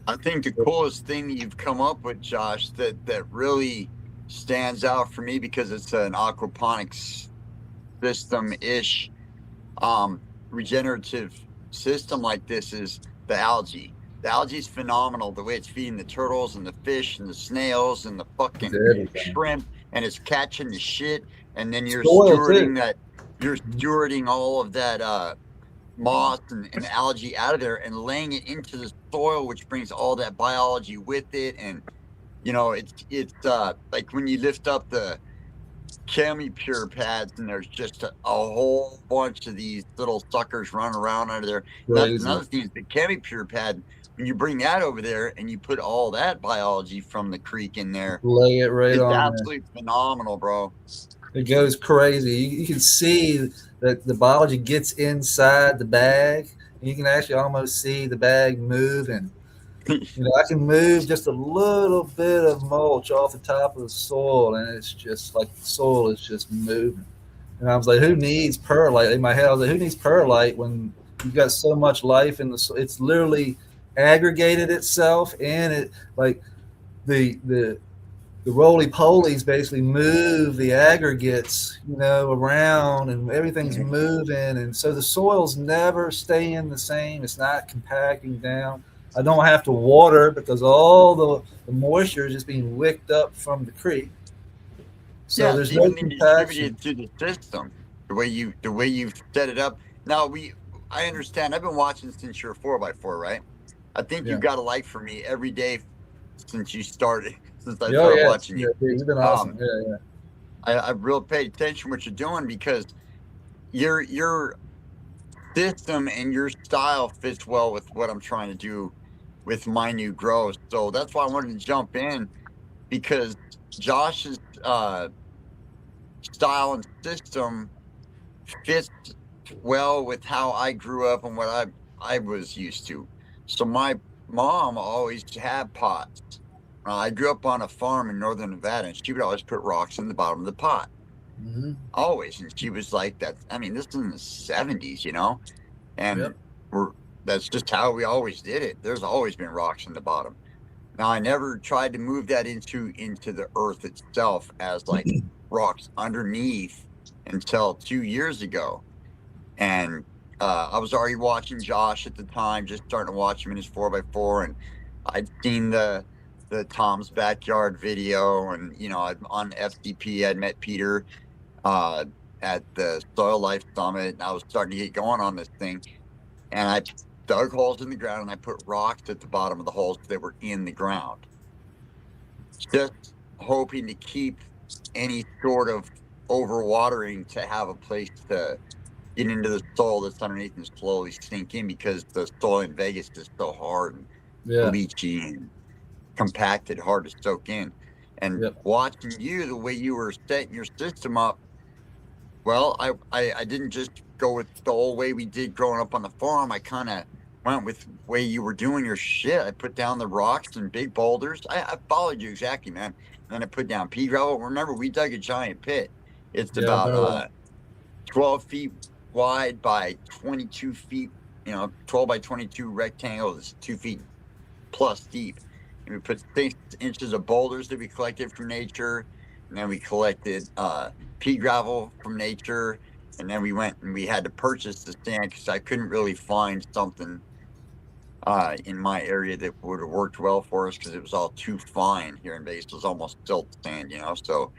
E: I think the coolest thing that you've come up with, Josh, that really stands out for me, because it's an aquaponics system-ish regenerative system like this, is the algae. The algae is phenomenal. The way it's feeding the turtles and the fish and the snails and the fucking shrimp, and it's catching the shit. And then you're stewarding that. You're stewarding all of that moss and algae out of there and laying it into the soil, which brings all that biology with it. And it's like when you lift up the Pure pads, and there's just a whole bunch of these little suckers running around under there. That's another thing, is the Pure pad. When you bring that over there and you put all that biology from the creek in there,
C: lay it right on.
E: It's absolutely phenomenal, bro.
C: It goes crazy. You can see that the biology gets inside the bag. You can actually almost see the bag moving. I can move just a little bit of mulch off the top of the soil, and it's just like the soil is just moving. And I was like, who needs perlite? In my head, I was like, who needs perlite when you've got so much life in the soil? It's literally aggregated itself, and it like the roly-polies basically move the aggregates, around, and everything's moving. And so the soil's never staying the same. It's not compacting down. I don't have to water because all the moisture is just being wicked up from the creek. So there's no compaction
E: through the system. The way you've set it up. Now I understand. I've been watching since you're 4x4, right? I think you've got a like for me every day since you started. Since I started watching you.
C: Yeah, you've been awesome.
E: I've really paid attention to what you're doing, because your system and your style fits well with what I'm trying to do with my new grows. So that's why I wanted to jump in, because Josh's style and system fits well with how I grew up and what I was used to. So my mom always had pots. I grew up on a farm in northern Nevada, and she would always put rocks in the bottom of the pot.
C: Mm-hmm.
E: Always. And she was like that. I mean, this is in the 70s, and that's just how we always did it. There's always been rocks in the bottom. Now, I never tried to move that into the earth itself as like rocks underneath until 2 years ago. And I was already watching Josh at the time, just starting to watch him in his 4x4, and I'd seen the Tom's Backyard video, and on FDP I'd met Peter at the Soil Life Summit, and I was starting to get going on this thing, and I dug holes in the ground and I put rocks at the bottom of the holes that were in the ground, just hoping to keep any sort of overwatering to have a place to get into the soil that's underneath and slowly sink in, because the soil in Vegas is so hard and bleachy and compacted, hard to soak in. And watching you, the way you were setting your system up, well, I didn't just go with the old way we did growing up on the farm. I kind of went with the way you were doing your shit. I put down the rocks and big boulders. I followed you exactly, man. And then I put down pea gravel. Remember, we dug a giant pit. It's about 12 feet wide by 22 feet, 12 by 22 rectangle is 2 feet plus deep. And we put 6 inches of boulders that we collected from nature. And then we collected pea gravel from nature. And then we went and we had to purchase the sand because I couldn't really find something in my area that would have worked well for us, because it was all too fine here in Vegas. It was almost silt sand, So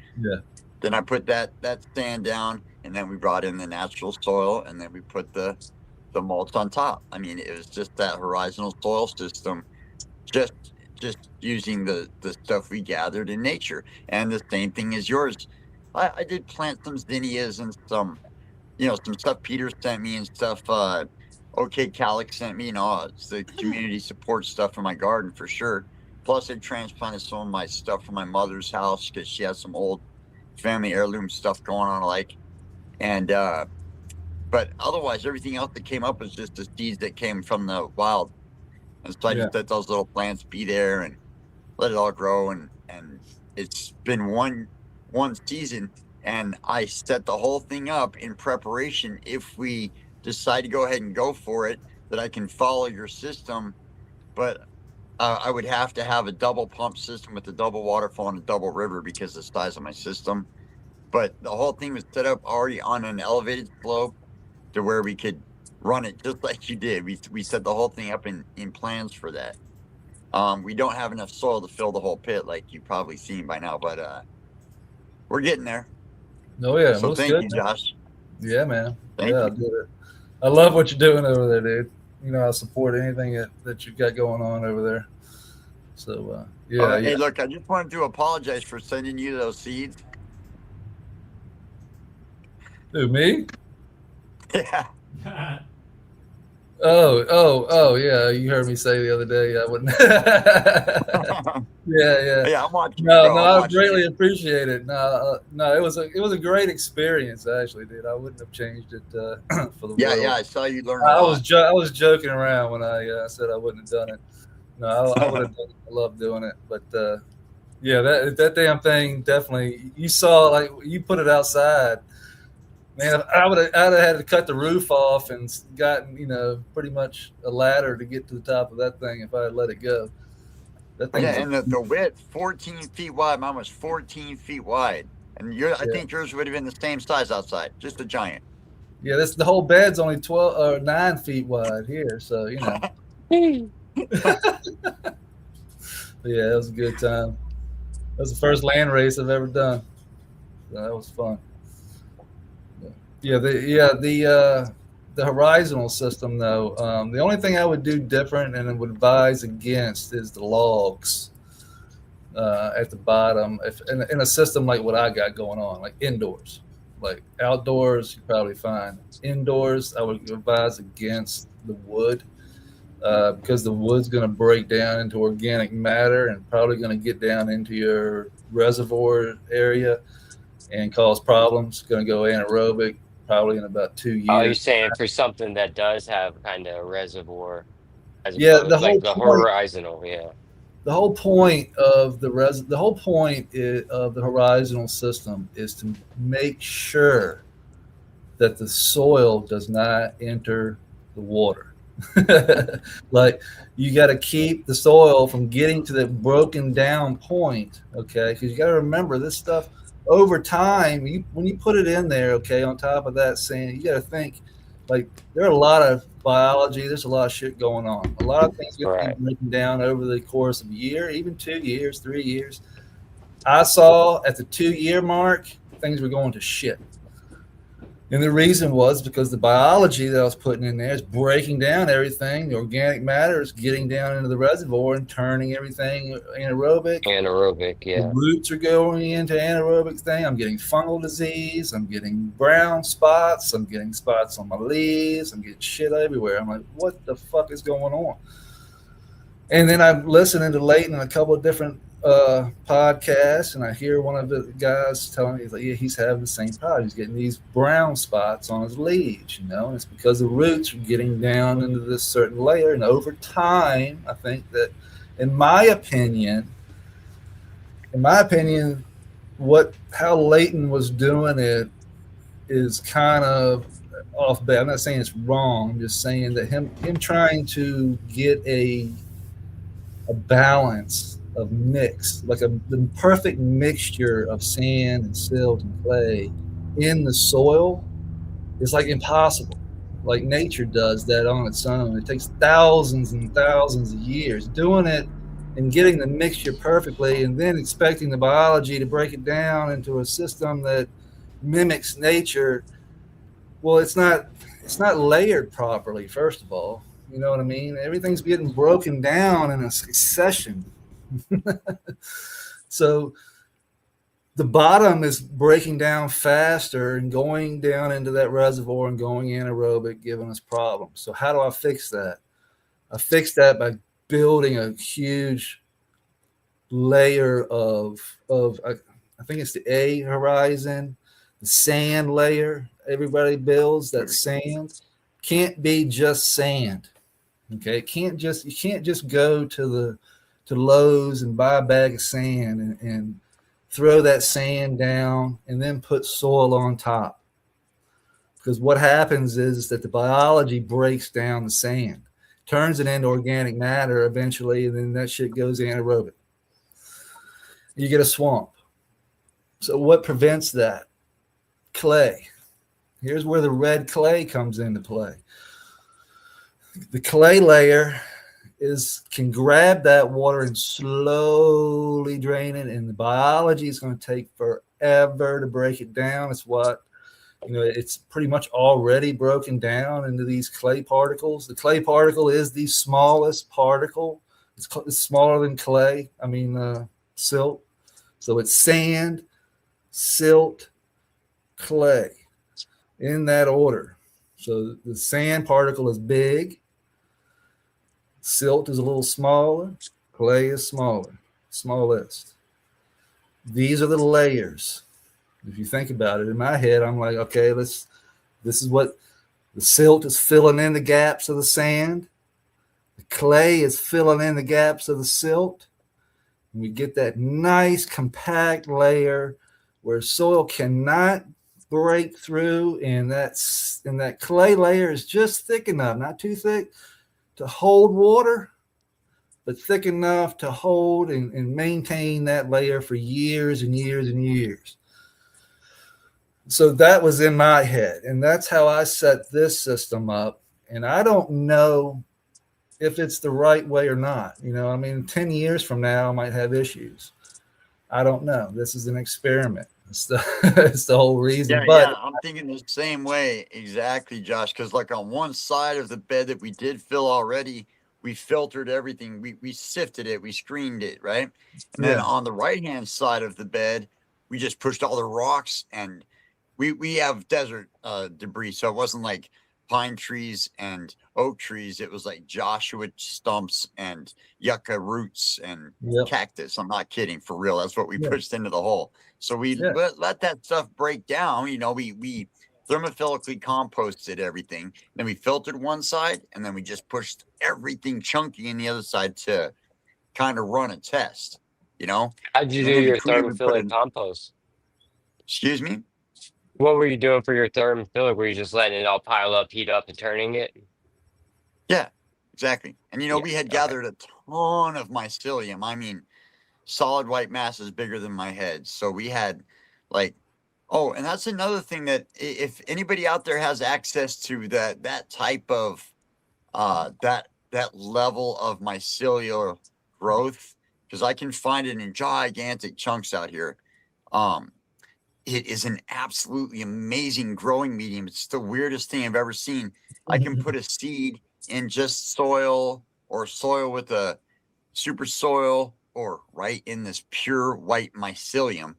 E: then I put that sand down, and then we brought in the natural soil, and then we put the mulch on top. I mean, it was just that horizontal soil system, just using the stuff we gathered in nature. And the same thing as yours. I did plant some zinnias and some stuff Peter sent me and stuff. OK Calyx sent me, it's the community support stuff in my garden for sure. Plus, I transplanted some of my stuff from my mother's house because she has some old family heirloom stuff going on, and but otherwise everything else that came up was just the seeds that came from the wild, and so I just let those little plants be there and let it all grow, and it's been one season, and I set the whole thing up in preparation if we decide to go ahead and go for it, that I can follow your system. But I would have to have a double pump system with a double waterfall and a double river because of the size of my system. But the whole thing was set up already on an elevated slope to where we could run it just like you did. We set the whole thing up in plans for that. We don't have enough soil to fill the whole pit like you've probably seen by now, but we're getting there.
C: Oh yeah,
E: so thank you, Josh.
C: Yeah, man.
E: Thank you.
C: Dude. I love what you're doing over there, dude. I support anything that you've got going on over there. So
E: Hey, look, I just wanted to apologize for sending you those seeds.
C: Who, me?
E: Yeah.
C: Oh, yeah. You heard me say the other day I wouldn't. Yeah.
E: Yeah, I'm watching.
C: No, I greatly appreciate it. No, it was a great experience, actually, dude. I wouldn't have changed it for the world.
E: Yeah, I saw you learn.
C: I was joking around when I said I wouldn't have done it. No, I would have done it. I love doing it, but that damn thing definitely. You saw, you put it outside. Man, I'd have had to cut the roof off and gotten, pretty much a ladder to get to the top of that thing if I had let it go. That thing
E: and the width, 14 feet wide. Mine was 14 feet wide. And I think yours would have been the same size outside, just a giant.
C: Yeah, the whole bed's only 9 feet wide here, so, But yeah, it was a good time. That was the first land race I've ever done. So that was fun. The horizontal system, though, the only thing I would do different and would advise against is the logs at the bottom. If in a system like what I got going on, like indoors, like outdoors, you're probably fine. Indoors, I would advise against the wood because the wood's going to break down into organic matter and probably going to get down into your reservoir area and cause problems. Going to go anaerobic. Probably in about 2 years.
B: Oh, you're saying for something that does have kind of a reservoir, as
C: the
B: horizontal,
C: The whole point of the horizontal system is to make sure that the soil does not enter the water. Like you got to keep the soil from getting to the broken down point, okay? Because you got to remember this stuff over time, when you put it in there, okay, on top of that sand, you got to think like there are a lot of biology. There's a lot of shit going on. A lot of things going to be
B: Right.
C: breaking down over the course of a year, even 2 years, 3 years. I saw at the 2 year mark, things were going to shit. And the reason was because the biology that I was putting in there is breaking down everything. The organic matter is getting down into the reservoir and turning everything anaerobic.
B: Anaerobic,
C: The
B: yeah.
C: roots are going into anaerobic thing. I'm getting fungal disease. I'm getting brown spots. I'm getting spots on my leaves. I'm getting shit everywhere. I'm like, what the fuck is going on? And then I'm listening to Leighton on a couple of different podcasts, and I hear one of the guys telling me, like, yeah, he's having the same problem. He's getting these brown spots on his leaves, and it's because the roots are getting down into this certain layer. And over time, I think that, in my opinion, how Leighton was doing it is kind of off base. I'm not saying it's wrong. I'm just saying that him trying to get a balance of mix, like the perfect mixture of sand and silt and clay in the soil is like impossible. Like nature does that on its own. It takes thousands and thousands of years doing it and getting the mixture perfectly, and then expecting the biology to break it down into a system that mimics nature. Well, it's not layered properly, first of all. You know what I mean? Everything's getting broken down in a succession. So the bottom is breaking down faster and going down into that reservoir and going anaerobic, giving us problems. So how do I fix that? I fix that by building a huge layer of I think it's the A horizon, the sand layer. Everybody builds that sand. Can't be just sand. Okay, you can't just go to Lowe's and buy a bag of sand and throw that sand down and then put soil on top. Because what happens is that the biology breaks down the sand, turns it into organic matter eventually, and then that shit goes anaerobic. You get a swamp. So what prevents that? Clay. Here's where the red clay comes into play. The clay layer can grab that water and slowly drain it, and the biology is going to take forever to break it down. It's it's pretty much already broken down into these clay particles. The clay particle is the smallest particle. It's smaller than clay. Silt. So it's sand, silt, clay, in that order. So the sand particle is big. Silt is a little smaller. Clay is smallest. These are the layers. If you think about it, in my head, I'm like, okay, this is what the silt is filling in the gaps of the sand. The clay is filling in the gaps of the silt. And we get that nice compact layer where soil cannot break through, and that clay layer is just thick enough, not too thick, to hold water, but thick enough to hold and maintain that layer for years and years and years. So that was in my head, and that's how I set this system up. And I don't know if it's the right way or not. 10 years from now, I might have issues. I don't know. This is an experiment. It's the whole reason.
E: Yeah, I'm thinking the same way exactly, Josh. Because like on one side of the bed that we did fill already, we filtered everything. We sifted it. We screened it, right? And then on the right-hand side of the bed, we just pushed all the rocks, and we have desert debris. So it wasn't like pine trees and oak trees. It was like Joshua stumps and yucca roots and cactus. I'm not kidding, for real. That's what we pushed into the hole. So we let that stuff break down. We thermophilically composted everything. Then we filtered one side, and then we just pushed everything chunky in the other side to kind of run a test.
B: How'd you do your thermophilic compost?
E: Excuse me?
B: What were you doing for your thermophilic? Were you just letting it all pile up, heat up, and turning it?
E: Yeah, exactly. And we had gathered a ton of mycelium. Solid white mass is bigger than my head. So we had Like, oh, and that's another thing that if anybody out there has access to that type of that level of mycelial growth, because I can find it in gigantic chunks out here. It is an absolutely amazing growing medium. It's the weirdest thing I've ever seen. I can put a seed in just soil or soil with a super soil or right in this pure white mycelium,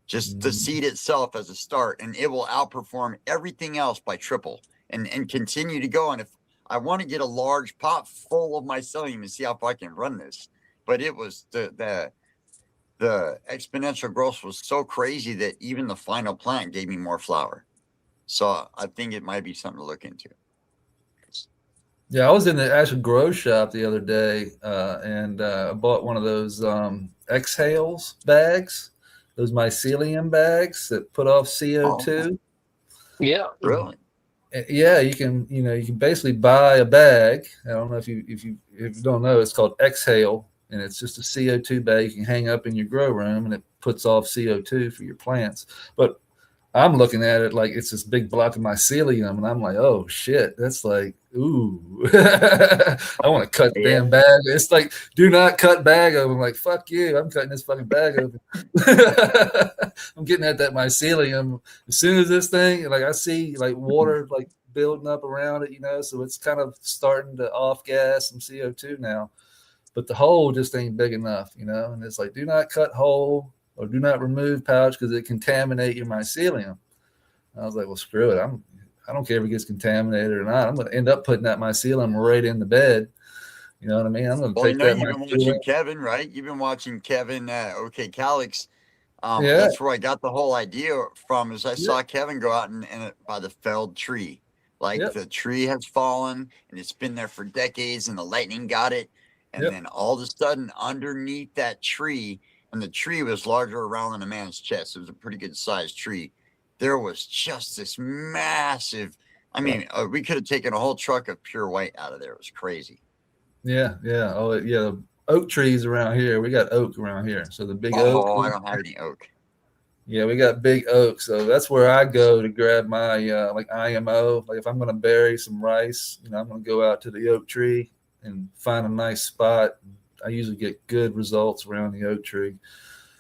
E: just the seed itself as a start, and it will outperform everything else by triple and continue to go. And if I want to get a large pot full of mycelium and see how far I can run this, but it was the exponential growth was so crazy that even the final plant gave me more flower. So I think it might be something to look into.
C: Yeah, I was in the actual grow shop the other day, and I bought one of those exhales bags, those mycelium bags that put off CO2.
B: Yeah.
E: Really?
C: Yeah, you can basically buy a bag. I don't know if you don't know, it's called Exhale, and it's just a CO2 bag you can hang up in your grow room, and it puts off CO2 for your plants. But I'm looking at it like it's this big block of mycelium, and I'm like, oh shit, that's like, ooh, I want to cut the damn bag. It's like, do not cut bag open. I'm like, fuck you, I'm cutting this fucking bag open. I'm getting at that mycelium. As soon as this thing, like I see like water like building up around it, so it's kind of starting to off gas some CO2 now. But the hole just ain't big enough, and it's like, do not cut hole or do not remove pouch because it contaminate your mycelium. And I was like, well, screw it. I don't care if it gets contaminated or not. I'm going to end up putting that mycelium right in the bed. You know what I mean? I'm going to take that.
E: You've been watching Kevin, right? You've been watching Kevin, OK Calix.
C: Yeah.
E: That's where I got the whole idea from, is I saw Kevin go out and by the felled tree. Like the tree has fallen and it's been there for decades and the lightning got it. And then all of a sudden underneath that tree, and the tree was larger around than a man's chest. It was a pretty good sized tree. There was just this massive, I mean, we could have taken a whole truck of pure white out of there. It was crazy.
C: Yeah. Oh, yeah. Oak trees around here. We got oak around here. So the big oak.
E: Oh, I don't have any oak.
C: Yeah, we got big oak. So that's where I go to grab my like IMO. Like if I'm going to bury some rice, I'm going to go out to the oak tree and find a nice spot. I usually get good results around the oak tree.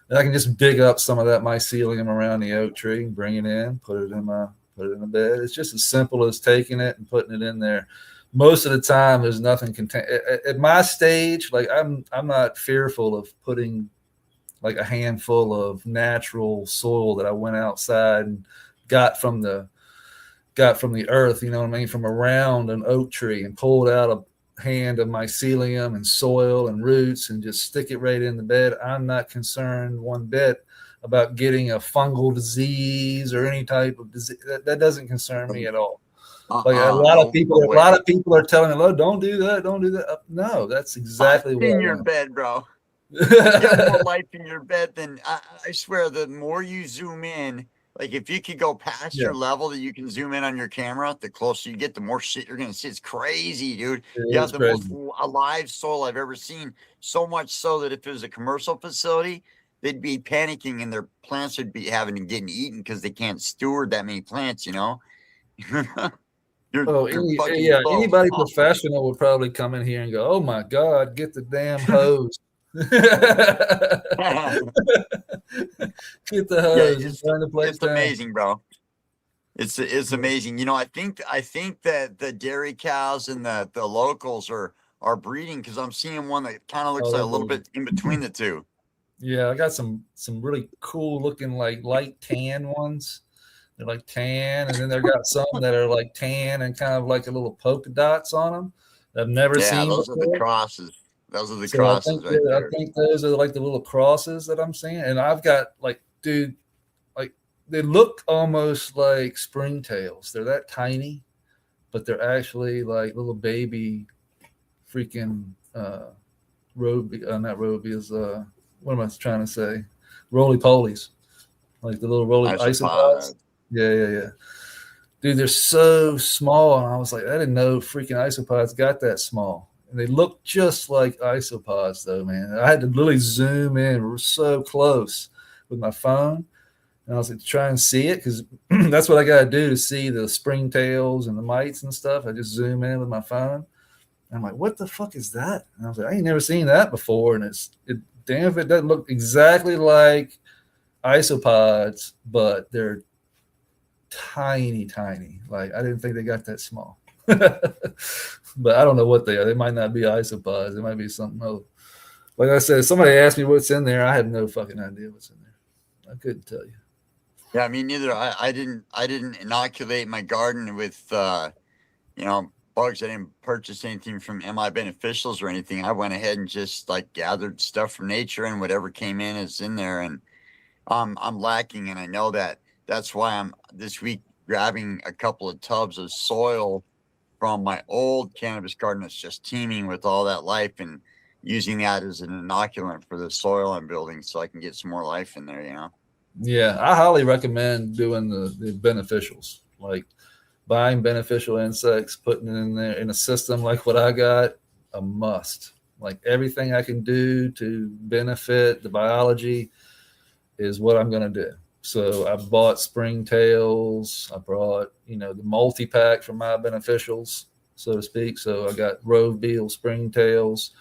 C: And I can just dig up some of that mycelium around the oak tree and bring it in, put it in the bed. It's just as simple as taking it and putting it in there. Most of the time, there's nothing at my stage. Like I'm not fearful of putting like a handful of natural soil that I went outside and got from the earth. You know what I mean? From around an oak tree and pulled out a hand of mycelium and soil and roots and just stick it right in the bed. I'm not concerned one bit about getting a fungal disease or any type of disease. That doesn't concern me at all. Like a lot of people are telling me, "Oh, don't do that, don't do that." No, that's exactly what
E: in your bed, bro. You got more life in your bed than I swear. The more you zoom in, like if you could go past your level that you can zoom in on your camera, the closer you get, the more shit you're gonna see. It's crazy, dude. You have the most alive soul I've ever seen. So much so that if it was a commercial facility, they'd be panicking and their plants would be having to get eaten because they can't steward that many plants.
C: Anybody professional would probably come in here and go, "Oh my God, get the damn hose." Get the hose.
E: It's amazing, bro. It's amazing. I think that the dairy cows and the locals are breeding, because I'm seeing one that kind of looks like a little bit in between the two.
C: Yeah, I got some really cool looking like light tan ones. They're like tan, and then they've got some that are like tan and kind of like a little polka dots on them. I've never seen.
E: Those are the crosses. Those are the crosses right there.
C: I think those are like the little crosses that I'm seeing. And I've got like, dude, like they look almost like springtails. They're that tiny, but they're actually like little baby freaking not robies, what am I trying to say? Roly-polies. Like the little roly isopods. Yeah. Dude, they're so small. And I was like, I didn't know freaking isopods got that small. And they look just like isopods, though, man. I had to literally zoom in. We're so close with my phone. And I was like, try and see it, because that's what I got to do to see the springtails and the mites and stuff. I just zoom in with my phone. And I'm like, what the fuck is that? And I was like, I ain't never seen that before. And damn if it doesn't look exactly like isopods, but they're tiny, tiny. Like, I didn't think they got that small. But I don't know what they are. They might not be isopods. It might be something else. Like I said, somebody asked me what's in there. I had no fucking idea what's in there. I couldn't tell you.
E: Yeah, me neither. I didn't inoculate my garden with bugs. I didn't purchase anything from MI Beneficials or anything. I went ahead and just like gathered stuff from nature, and whatever came in is in there. And I'm lacking, and I know that. That's why I'm this week grabbing a couple of tubs of soil from my old cannabis garden that's just teeming with all that life, and using that as an inoculant for the soil I'm building, so I can get some more life in there.
C: Yeah, I highly recommend doing the beneficials, like buying beneficial insects, putting it in there in a system like what I got, a must. Like everything I can do to benefit the biology is what I'm going to do. So I bought springtails. I brought, the multi-pack from my beneficials, so to speak. So I got rove beetle springtails.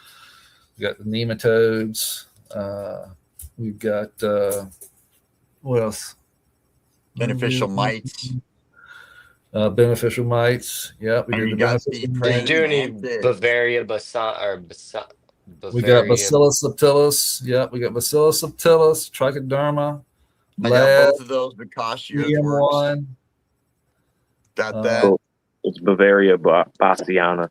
C: We got the nematodes. We've got, what else?
E: Beneficial mites.
C: Beneficial mites. Yeah, we did the beneficial
B: Did
C: mites.
B: you do any Bavaria
C: We got Bacillus subtilis. Yeah, we got Bacillus subtilis, trichoderma.
E: I got both of those, Bakashi earthworms.
C: EM1.
E: Got that.
D: It's Bavaria Bassiana.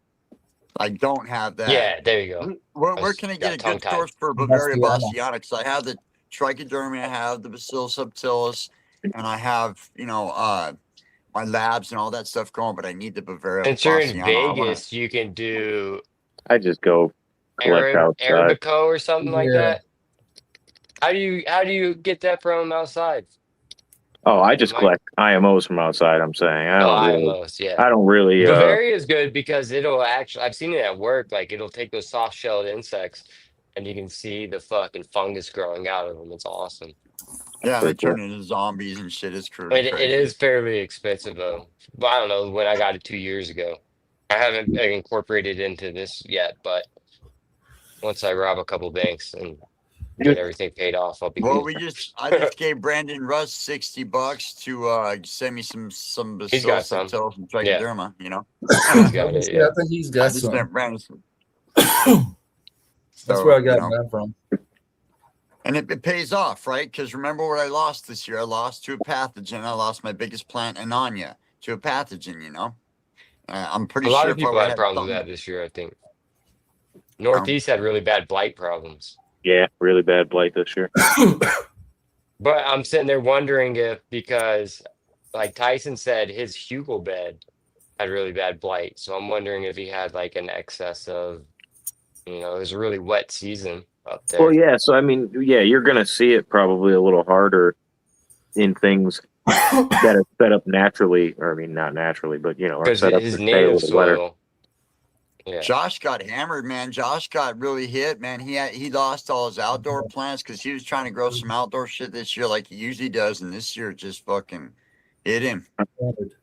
E: I don't have that.
B: Yeah, there you go.
E: Where can I get a good source for Bavaria Bassiana? Because I have the trichoderma, I have the Bacillus subtilis, and I have, my labs and all that stuff going, but I need the Bavaria
B: Since you're in Vegas, you can do
D: I just go collect outside.
B: Arabico or something like that. How do you get that from outside?
D: Oh, I just collect IMOs from outside. I'm saying
B: IMOs, yeah.
D: I don't really.
B: Bavaria is good because it'll actually. I've seen it at work. Like it'll take those soft-shelled insects, and you can see the fucking fungus growing out of them. It's awesome.
E: Yeah, they turn into zombies and shit. It's crazy.
B: It is fairly expensive though. But I don't know when I got it 2 years ago. I haven't incorporated into this yet, but once I rob a couple banks and get everything paid off, I'll be
E: well.
B: good.
E: I just gave Brandon Russ $60 to send me some Bacillus subtilis and trichoderma.
B: He's got it. Yeah.
C: I think he's got some. That's
E: So,
C: where I got that from.
E: And it pays off, right? Because remember what I lost this year? I lost to a pathogen. I lost my biggest plant, Ananya, to a pathogen. I'm pretty sure
B: a lot of people had problems with that this year. I think Northeast had really bad blight problems.
D: Yeah, really bad blight this year.
B: But I'm sitting there wondering if, because like Tyson said, his Hugel bed had really bad blight. So I'm wondering if he had like an excess of, it was a really wet season up there.
D: Well, yeah. So, I mean, yeah, you're going to see it probably a little harder in things that are set up naturally, or I mean, not naturally, but, are set up
B: his
D: to
B: native
D: stay a little
B: soil. Yeah.
E: Josh got hammered, man. Josh got really hit, man. He lost all his outdoor plants because he was trying to grow some outdoor shit this year like he usually does, and this year it just fucking hit him.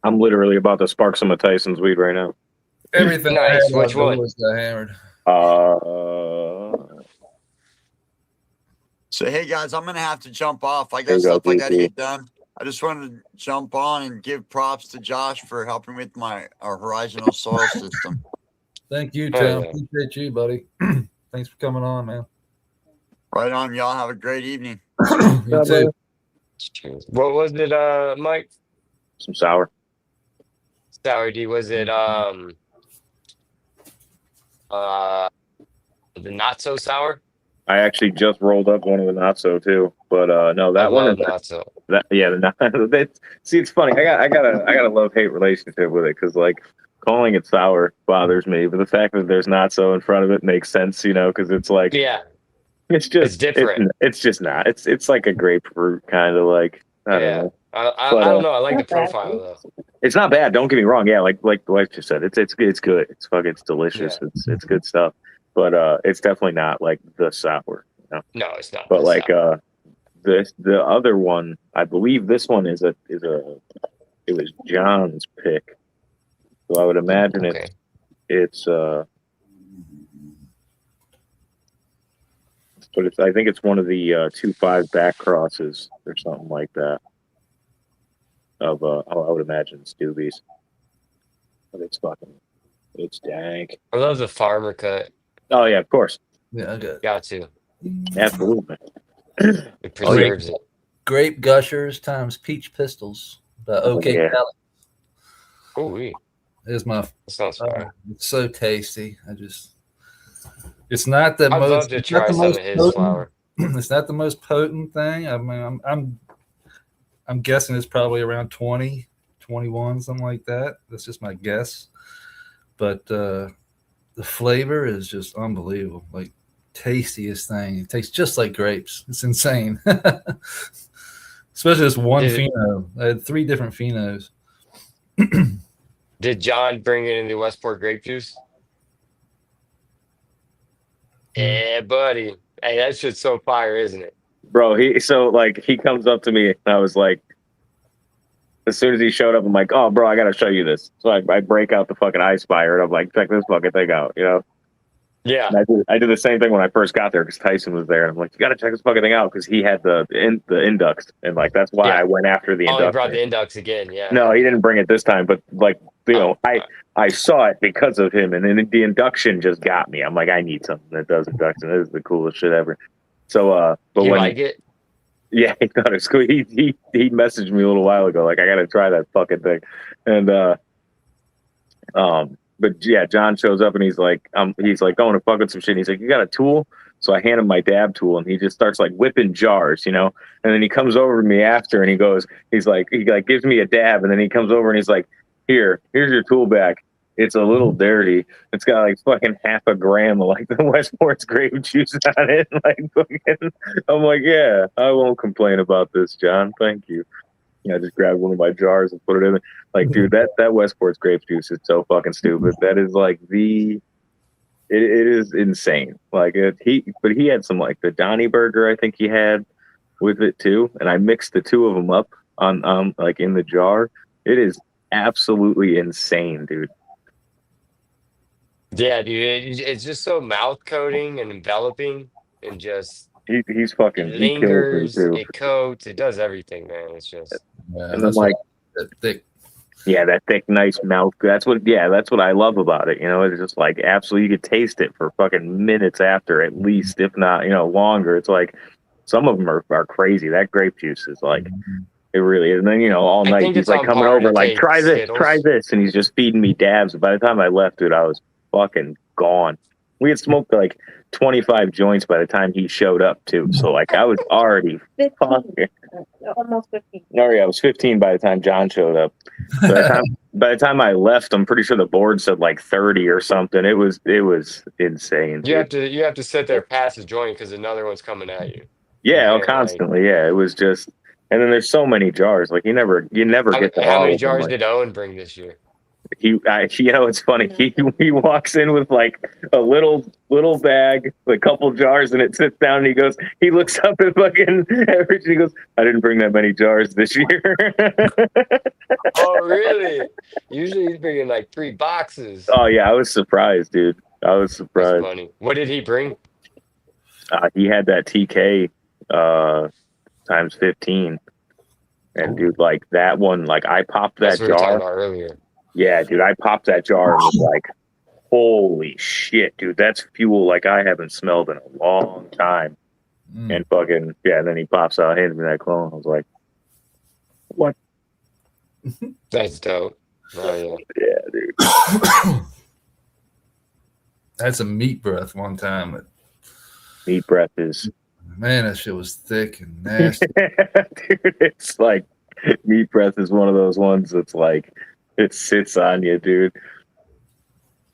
D: I'm literally about to spark some of Tyson's weed right now.
C: Everything.
B: Nice. Which one?
C: Got hammered.
E: So hey guys, I'm gonna have to jump off. I got stuff I gotta get done. I just wanted to jump on and give props to Josh for helping with our horizontal soil system.
C: Thank you, Tim. Appreciate you, buddy. Thanks for coming on, man.
E: Right on, y'all. Have a great evening.
C: You too.
B: What was it, Mike?
D: Some sour.
B: Sour D. Was it the not so sour?
D: I actually just rolled up one of the not so too, but no, that one is
B: not so.
D: See, it's funny. I got a love-hate relationship with it because like calling it sour bothers me, but the fact that there's not so in front of it makes sense, because it's like it's just
B: different.
D: It's just not. It's like a grapefruit kind of like. I don't know.
B: I don't know. I like the profile though.
D: It's not bad. Don't get me wrong. Yeah, like the wife just said, it's good. It's delicious.
B: Yeah.
D: It's good stuff. But it's definitely not like the sour.
B: No, it's not.
D: But like the other one, I believe this one is it was John's pick. So I would imagine
B: Okay.
D: it's but I think it's one of the 2.5 back crosses or something like that. Of I would imagine it's Doobies. But it's dank.
B: I love the farmer cut.
D: Oh yeah, of course.
C: Yeah, I got
B: Got to.
D: Absolutely.
B: It preserves it.
C: Grape Gushers times Peach Pistols by OK
D: yeah.
C: Cali.
B: Oh, we.
C: Is my
B: That sounds fire.
C: it's so tasty. It's not the
B: I'd
C: most.
B: love to try some of his flour.
C: It's not the most potent thing. I mean, I'm guessing it's probably around 20, 21, something like that. That's just my guess. But the flavor is just unbelievable. Like tastiest thing. It tastes just like grapes. It's insane. Especially this one pheno. I had 3 different phenos.
B: Did John bring it in the Westport grape juice? Yeah, buddy. Hey, that shit's so fire, isn't it?
D: Bro, he comes up to me and I was like, as soon as he showed up, I'm like, oh, bro, I got to show you this. So I break out the fucking Ice Fire and I'm like, check this fucking thing out, you know?
B: Yeah.
D: And I did the same thing when I first got there because Tyson was there. And I'm like, you got to check this fucking thing out because he had the Indux. And like, that's why I went after the Indux.
B: Oh, he brought the Indux again, yeah.
D: No, he didn't bring it this time. But like, you know, I saw it because of him. And then the induction just got me. I'm like, I need something that does induction. This is the coolest shit ever. So, but
B: you
D: when
B: like it?
D: Yeah, he thought it was cool. He messaged me a little while ago, like I gotta try that fucking thing. And but yeah, John shows up and he's like going to fuck with some shit. And he's like, you got a tool? So I hand him my dab tool and he just starts like whipping jars, you know. And then he comes over to me after and he gives me a dab and then he comes over and he's like, here's your tool back. It's a little dirty. It's got like fucking half a gram of like the Westport's grape juice on it. Like fucking, I'm like, yeah, I won't complain about this, John. Thank you. I just grabbed one of my jars and put it in. Like, dude, that Westport's grape juice is so fucking stupid. That is like it is insane. Like but he had some like the Donnie burger I think he had with it too, and I mixed the 2 of them up on like in the jar. It is absolutely insane, dude.
B: Yeah, dude, it's just so mouth coating and enveloping, and just
D: he's fucking
B: it lingers,
D: he kills me too.
B: it coats, it does everything, man. It's just
D: and then like
C: that thick.
D: Yeah, that thick, nice mouth. That's what I love about it. You know, it's just like absolutely, you could taste it for fucking minutes after, at least, if not, you know, longer. It's like some of them are crazy. That grape juice is like. It really is. And then, you know, all night he's like coming over, like, try this. And he's just feeding me dabs. By the time I left, dude, I was fucking gone. We had smoked like 25 joints by the time he showed up, too. So, like, I was already fucking.
F: Almost 15.
D: Oh, yeah, I was 15 by the time John showed up. By the time I left, I'm pretty sure the board said like 30 or something. It was insane.
B: you have to sit there past the joint because another one's coming at you.
D: Yeah, constantly. Yeah, it was just. And then there's so many jars. Like you never get to
B: how
D: all
B: many
D: of them.
B: jars
D: Like,
B: did Owen bring this year?
D: you know, it's funny. He walks in with like a little bag, a couple jars, and it sits down. And he looks up at fucking average. And he goes, "I didn't bring that many jars this year."
B: Oh, really? Usually he's bringing like 3 boxes.
D: Oh yeah, I was surprised, dude. I was surprised.
B: That's funny. What did he bring?
D: He had that TK times 15. And dude, like that one, like I popped that
B: That's what we were talking
D: jar
B: about earlier.
D: Yeah, dude, I popped that jar and was like, holy shit, dude, that's fuel like I haven't smelled in a long time. And fucking, yeah, and then he pops out, hands me that clone. I was like, what?
B: That's dope. Oh,
D: yeah. Yeah, dude.
C: That's a meat breath one time.
D: Meat breath is.
C: Man, that shit was thick and nasty.
D: Dude, it's like meat breath is one of those ones that's like it sits on you, dude.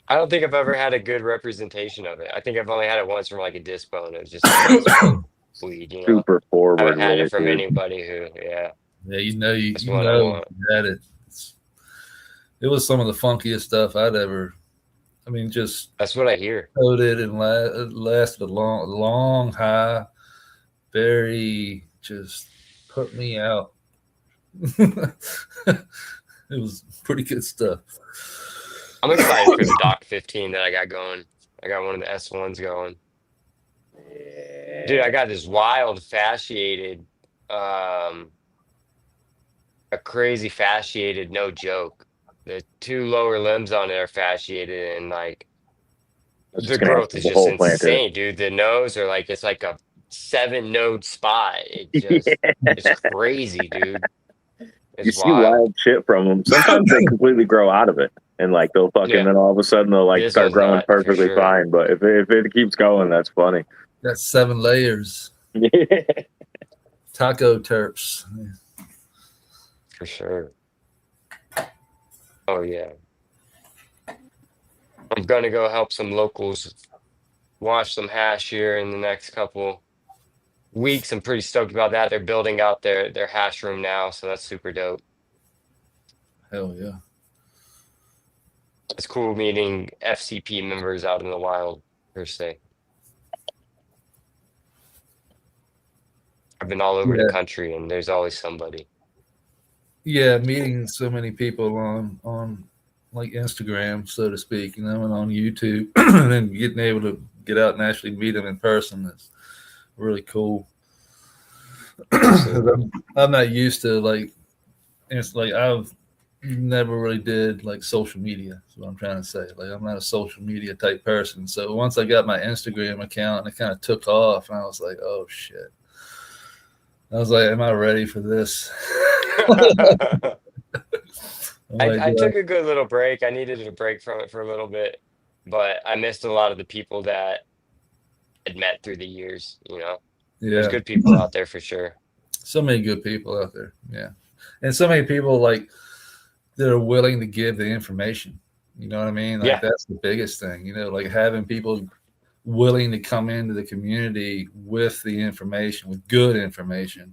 B: I don't think I've ever had a good representation of it. I think I've only had it once from like a dispo, and it was just weed, you know?
D: Super forward.
B: I haven't had it from
D: dude.
B: anybody who, yeah.
C: Yeah, you know you had it. It was some of the funkiest stuff I'd ever. I mean, just
B: that's what I hear.
C: Coated and lasted a long high. Very just put me out. It was pretty good stuff.
B: I'm excited for the Doc 15 that I got going. I got one of the S1s going. Dude, I got this wild fasciated, um, a crazy fasciated, no joke. The two lower limbs on it are fasciated, and like
D: I was
B: the
D: just gonna
B: growth
D: ask
B: is
D: the
B: just
D: whole plant.
B: insane, dude. The nose are like it's like a 7-node spot. It just it's crazy, dude.
D: You
B: It's
D: see
B: wild.
D: wild shit from them. Sometimes they completely grow out of it, and like they'll fucking
B: Yeah,
D: then all of a sudden they'll like
B: this
D: start
B: one's
D: growing
B: not for
D: perfectly
B: sure.
D: fine. But if it keeps going, that's funny.
C: Got 7 layers. Taco terps.
B: For sure. Oh yeah. I'm gonna go help some locals wash some hash here in the next couple weeks. I'm pretty stoked about that. They're building out their hash room now, so that's super dope.
C: Hell yeah.
B: It's cool meeting FCP members out in the wild, per se. I've been all over the
C: Yeah.
B: country and there's always somebody.
C: Yeah, meeting so many people on like Instagram, so to speak, and on YouTube, and then getting able to get out and actually meet them in person is really cool. I'm not used to like, it's like I've never really did like social media. That's what I'm trying to say. Like I'm not a social media type person. So once I got my Instagram account and it kind of took off, and I was like, oh shit. I was like, am I ready for this?
B: I took a good little break. I needed a break from it for a little bit, but I missed a lot of the people that I'd met through the years, you know. There's
C: Yeah.
B: good people out there for sure.
C: So many good people out there. Yeah. And so many people like that are willing to give the information. You know what I mean? Like
B: Yeah.
C: that's the biggest thing, you know, like having people willing to come into the community with the information, with good information,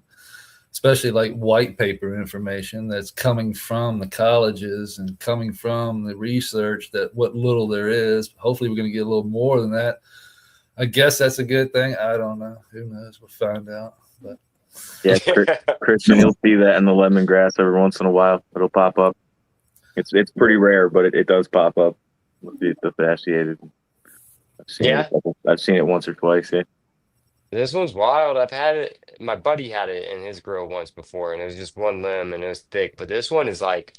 C: especially like white paper information that's coming from the colleges and coming from the research, that what little there is. Hopefully we're going to get a little more than that. I guess that's a good thing. I don't know. Who knows? We'll find out. But
D: Yeah, Christian, you'll see that in the lemongrass every once in a while. It'll pop up. It's pretty rare, but it does pop up. The fasciated. I've seen it once or twice. Yeah.
B: This one's wild. I've had it. My buddy had it in his grow once before, and it was just one limb and it was thick. But this one is like,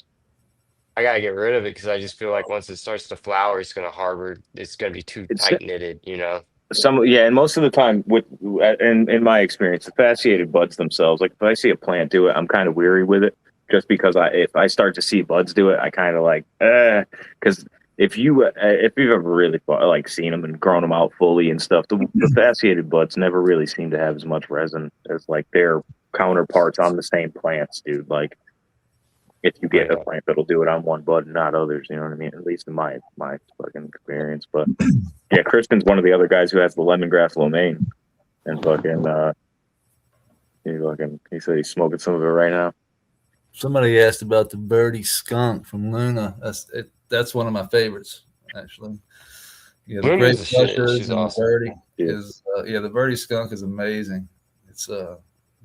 B: I gotta get rid of it because I just feel like once it starts to flower, it's gonna harbor. It's gonna be too tight knitted, you know.
D: And most of the time, in my experience, the fasciated buds themselves, like if I see a plant do it, I'm kind of weary with it, just because if I start to see buds do it, I kind of like, because if you've ever really like seen them and grown them out fully and stuff, the fasciated buds never really seem to have as much resin as like their counterparts on the same plants, dude. Like if you get a plant that'll do it on one bud and not others, you know what I mean? At least in my fucking experience. But yeah, Christian's one of the other guys who has the lemongrass lo mein, and he said he's smoking some of it right now.
C: somebody asked about the birdie skunk from Luna. That's one of my favorites, actually. Yeah, the
B: Luna's
C: great
B: a shit.
C: gushers
B: She's
C: and
B: awesome.
C: the birdie
D: Yeah.
C: is the birdie skunk is amazing. It's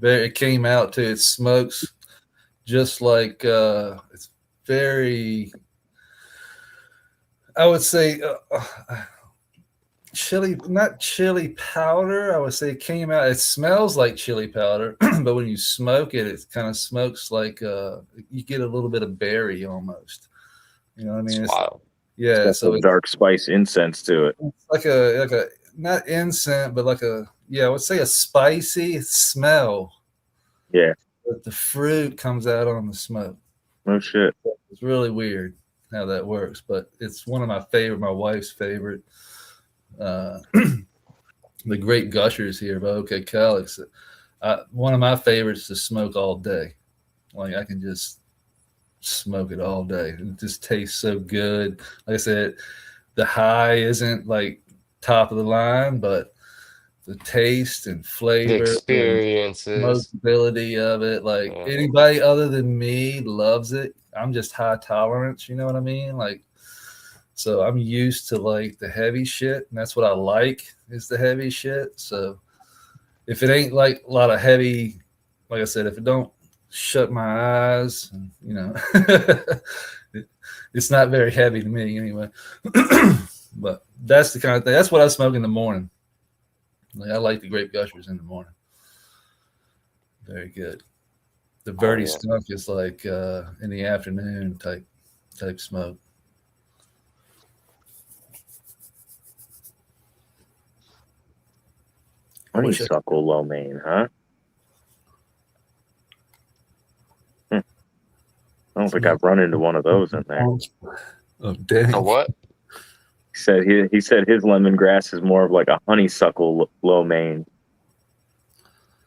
C: it came out too. It smokes just like it's very, I would say chili, not chili powder. I would say it came out, it smells like chili powder, but when you smoke it, it kind of smokes like you get a little bit of berry almost. You know what I mean?
B: It's wild.
C: Yeah,
D: It's
C: so
D: got some dark spice incense to it.
C: it's like a not incense, but like I would say a spicy smell.
D: Yeah.
C: But the fruit comes out on the smoke.
D: No shit.
C: It's really weird how that works, but it's one of my wife's favorite. The Great Gushers here by OK Calix. One of my favorites to smoke all day. Like I can just smoke it all day. It just tastes so good. Like I said, the high isn't like top of the line, but the taste and flavor,
B: The experiences,
C: smokability of it, like anybody other than me loves it. I'm just high tolerance, you know what I mean? Like, so I'm used to like the heavy shit, and that's what I like is the heavy shit. So if it ain't like a lot of heavy like I said, if it don't shut my eyes, you know, it's not very heavy to me anyway. But that's the kind of thing. That's what I smoke in the morning. Like I like the grape gushers in the morning. Very good. The birdie skunk is like in the afternoon type smoke.
D: Honeysuckle lo mein, huh? I don't think I've run into one of those in there.
C: Oh dang!
B: A what?
D: He said his lemongrass is more of like a honeysuckle lo mein.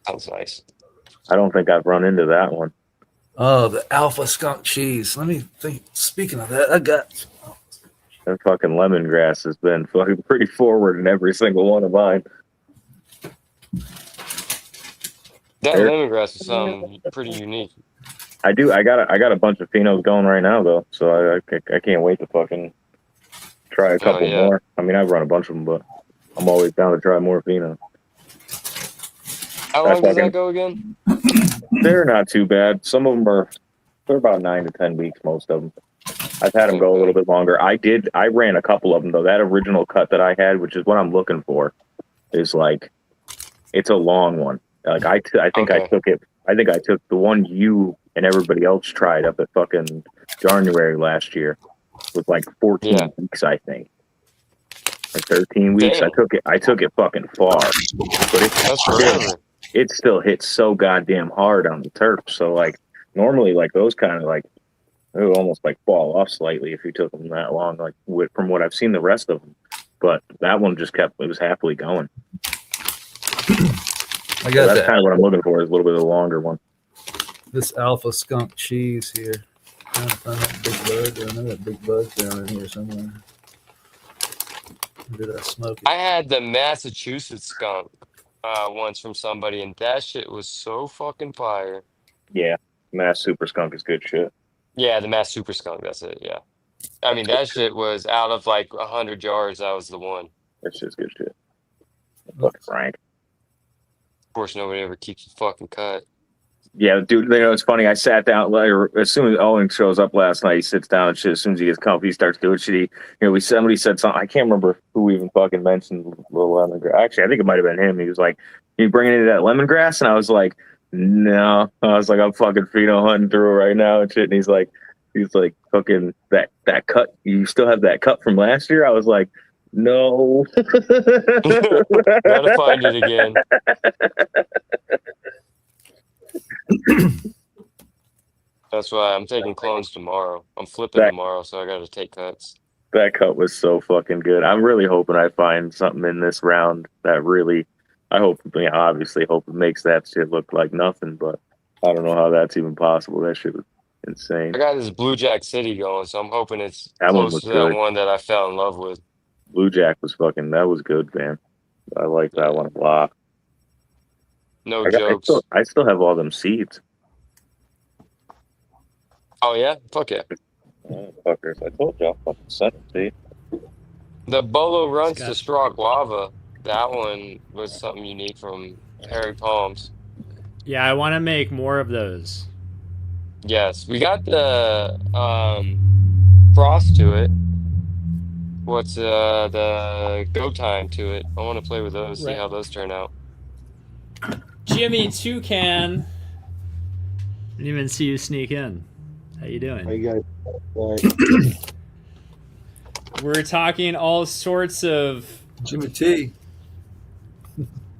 B: Sounds nice.
D: I don't think I've run into that one.
C: Oh, the alpha skunk cheese. Let me think. Speaking of that, I got
D: that fucking lemongrass has been fucking pretty forward in every single one of mine.
B: That lemongrass is something pretty unique.
D: I got a bunch of phenos going right now though, so I can't wait to fucking try a couple more. I mean, I've run a bunch of them, but I'm always down to try more phenos.
B: How long does that go again?
D: They're not too bad. Some of them they're about 9 to 10 weeks. Most of them. I've had them go a little bit longer. I ran a couple of them though. That original cut that I had, which is what I'm looking for, is like it's a long one. Like I think I took it. I think I took the one you and everybody else tried up at fucking January last year with like 14 weeks, I think. Like 13 weeks. Damn. I took it fucking far. But it still hits so goddamn hard on the turf. So like normally like those kind of like it would almost like fall off slightly if you took them that long, like from what I've seen the rest of them. But that one just it was happily going.
C: I got
D: that's kind of what I'm looking for, is a little bit of a longer one.
C: This alpha skunk cheese here. I'm trying to find that big bud. I know that big bud's down in here somewhere. Or did I smoke it?
B: I had the Massachusetts skunk once from somebody, and that shit was so fucking fire.
D: Yeah, Mass Super Skunk is good shit.
B: Yeah, the Mass Super Skunk, that's it, yeah. I mean, that shit was out of like 100 yards, that was the one.
D: That shit's good shit. Fucking Frank.
B: Of course, nobody ever keeps a fucking cut.
D: Yeah, dude, you know, it's funny. I sat down later, as soon as Owen shows up last night, he sits down and shit. As soon as he gets comfy, he starts doing shit. Somebody said something. I can't remember who even fucking mentioned little lemongrass. Actually, I think it might have been him. He was like, "You bringing any of that lemongrass?" And I was like, "No." I was like, "I'm fucking pheno hunting through it right now and shit." And he's like, fucking that cut. You still have that cut from last year? I was like, no.
B: Gotta find it again. That's why I'm taking clones tomorrow. I'm flipping tomorrow, so I gotta take cuts.
D: That cut was so fucking good. I'm really hoping I find something in this round that really, obviously hope it makes that shit look like nothing, but I don't know how that's even possible. That shit was insane.
B: I got this Blue Jack City going, so I'm hoping it's close to that one that I fell in love with.
D: Blue Jack was that was good, man. I like that one a lot.
B: No jokes.
D: I still have all them seeds.
B: Oh yeah? Fuck yeah.
D: Oh, fuckers. I told you I'll fucking send them to you.
B: The Bolo Runs to Straw Guava. That one was something unique from Harry Palms.
A: Yeah, I want to make more of those.
B: Yes, we got the frost to it. What's the go time to it? I want to play with those, see how those turn out.
A: Jimmy Toucan. Didn't even see you sneak in. How you doing?
G: How you guys?
A: We're talking all sorts of
C: Jimmy T.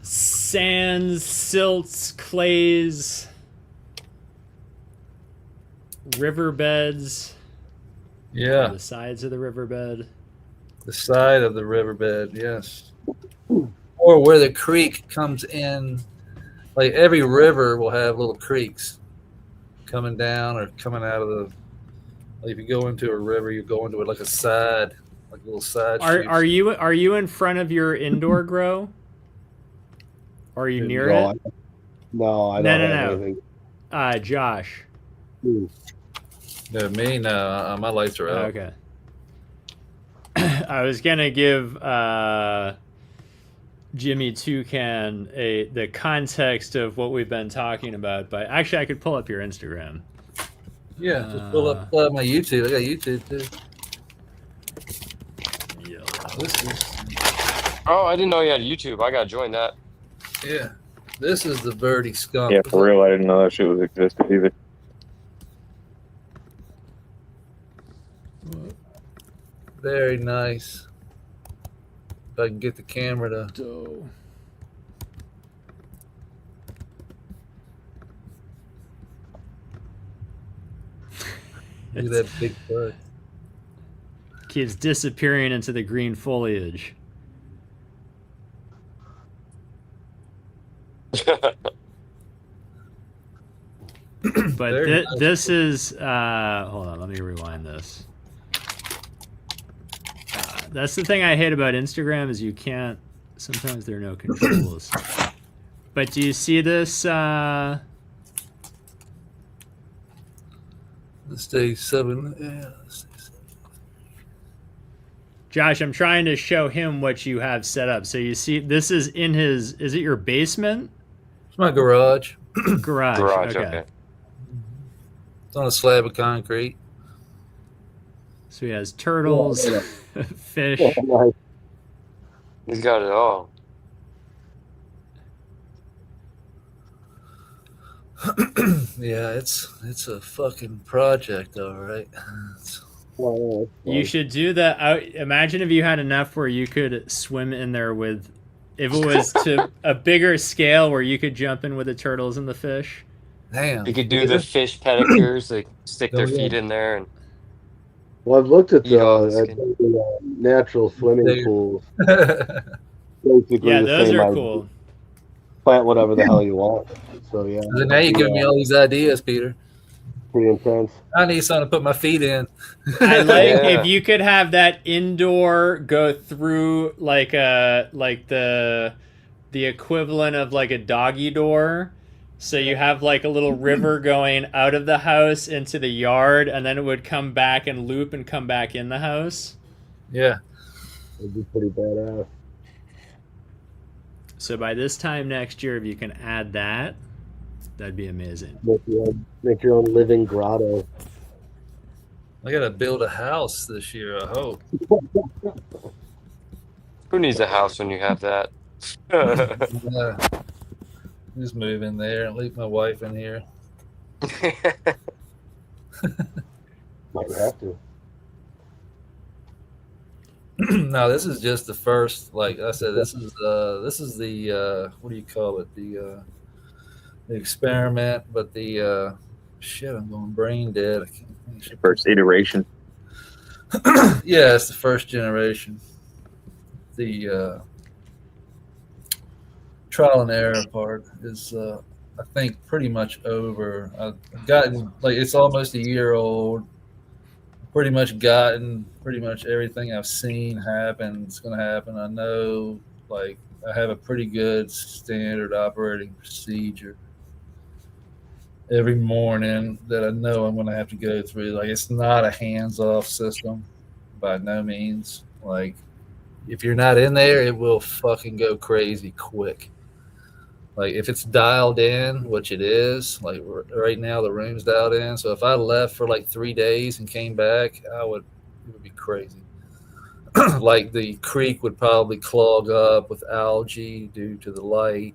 A: sands, silts, clays, riverbeds.
C: Yeah.
A: The sides of the riverbed.
C: The side of the riverbed, yes. Or where the creek comes in. Like every river will have little creeks coming down or coming out of the. Like if you go into a river, you go into it like a side, like a little side.
A: Are you in front of your indoor grow? Are you near it?
G: No, I don't have anything.
A: Josh.
G: Ooh.
C: No, me, no. My lights are out.
A: Okay. I was gonna give Jimmy Toucan the context of what we've been talking about, but actually I could pull up your Instagram.
C: Yeah, just pull up my YouTube. I got YouTube too. This is,
B: Oh, I didn't know you had YouTube. I gotta join that.
C: yeah, this is the Birdie Skunk.
D: Yeah, for real, I didn't know that shit was existed either.
C: Very nice. If I can get the camera to. Look at that big bud.
A: Keeps disappearing into the green foliage. But
C: Nice.
A: this is hold on, let me rewind this. That's the thing I hate about Instagram is you can't, sometimes there are no controls. But do you see this
C: Let's stay 7. Yeah, let's stay 7.
A: Josh, I'm trying to show him what you have set up. So you see, this is in his, is it your basement?
C: It's my garage.
A: Garage, okay.
C: It's on a slab of concrete.
A: So he has turtles, fish.
B: He's got it all.
C: Yeah, it's a fucking project, all right.
A: You should do that. Imagine if you had enough where you could swim in there with, if it was to a bigger scale where you could jump in with the turtles and the fish.
C: Damn.
B: You could do the fish pedicures, like stick their feet in there and.
G: Well, I've looked at
B: Eat all the
G: the natural swimming pools. Basically
A: Yeah,
G: the
A: those
G: same
A: are
G: idea.
A: cool.
G: Plant whatever the hell you want. So yeah.
C: So now you're giving me all these ideas, Peter.
G: Pretty intense.
C: I need something to put my feet in.
A: I like
B: Yeah.
A: if you could have that indoor go through like the equivalent of like a doggy door. So you have like a little river going out of the house into the yard, and then it would come back and loop and come back in the house.
C: Yeah.
G: It'd be pretty badass.
A: So by this time next year, if you can add that, that'd be amazing.
G: Make your own living grotto.
C: I gotta build a house this year, I hope.
B: Who needs a house when you have that?
C: Just move in there and leave my wife in here.
G: Might have to.
C: No, this is just the first. Like I said, this is the what do you call it? The experiment, but the shit. I'm going brain dead. I can't.
D: First iteration.
C: Yeah, it's the first generation. The trial and error part is, I think, pretty much over. I've gotten like it's almost a year old. Pretty much everything I've seen happen. It's going to happen. I know, like, I have a pretty good standard operating procedure every morning that I know I'm going to have to go through. Like, it's not a hands-off system by no means. Like, if you're not in there, it will fucking go crazy quick. Like, if it's dialed in, which it is, like right now the room's dialed in. So if I left for like 3 days and came back, it would be crazy. Like the creek would probably clog up with algae due to the light.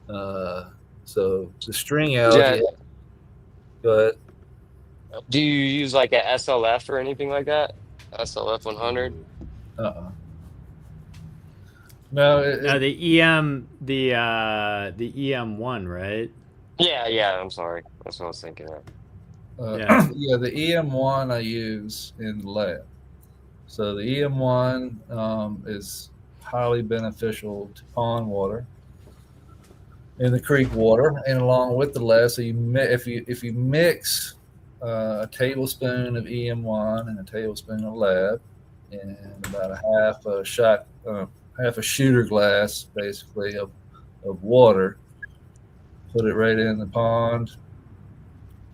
C: So the string algae.
B: Yeah.
C: But
B: Do you use like a SLF or anything like that? SLF 100?
C: no,
A: No, the EM1, right?
B: Yeah, I'm sorry. That's what I was thinking of.
C: yeah, the EM1 I use in the lab. So the EM1 is highly beneficial to pond water and the creek water, and along with the lab. So if you mix a tablespoon of EM1 and a tablespoon of lab, and about half a shooter glass, basically, of water, put it right in the pond,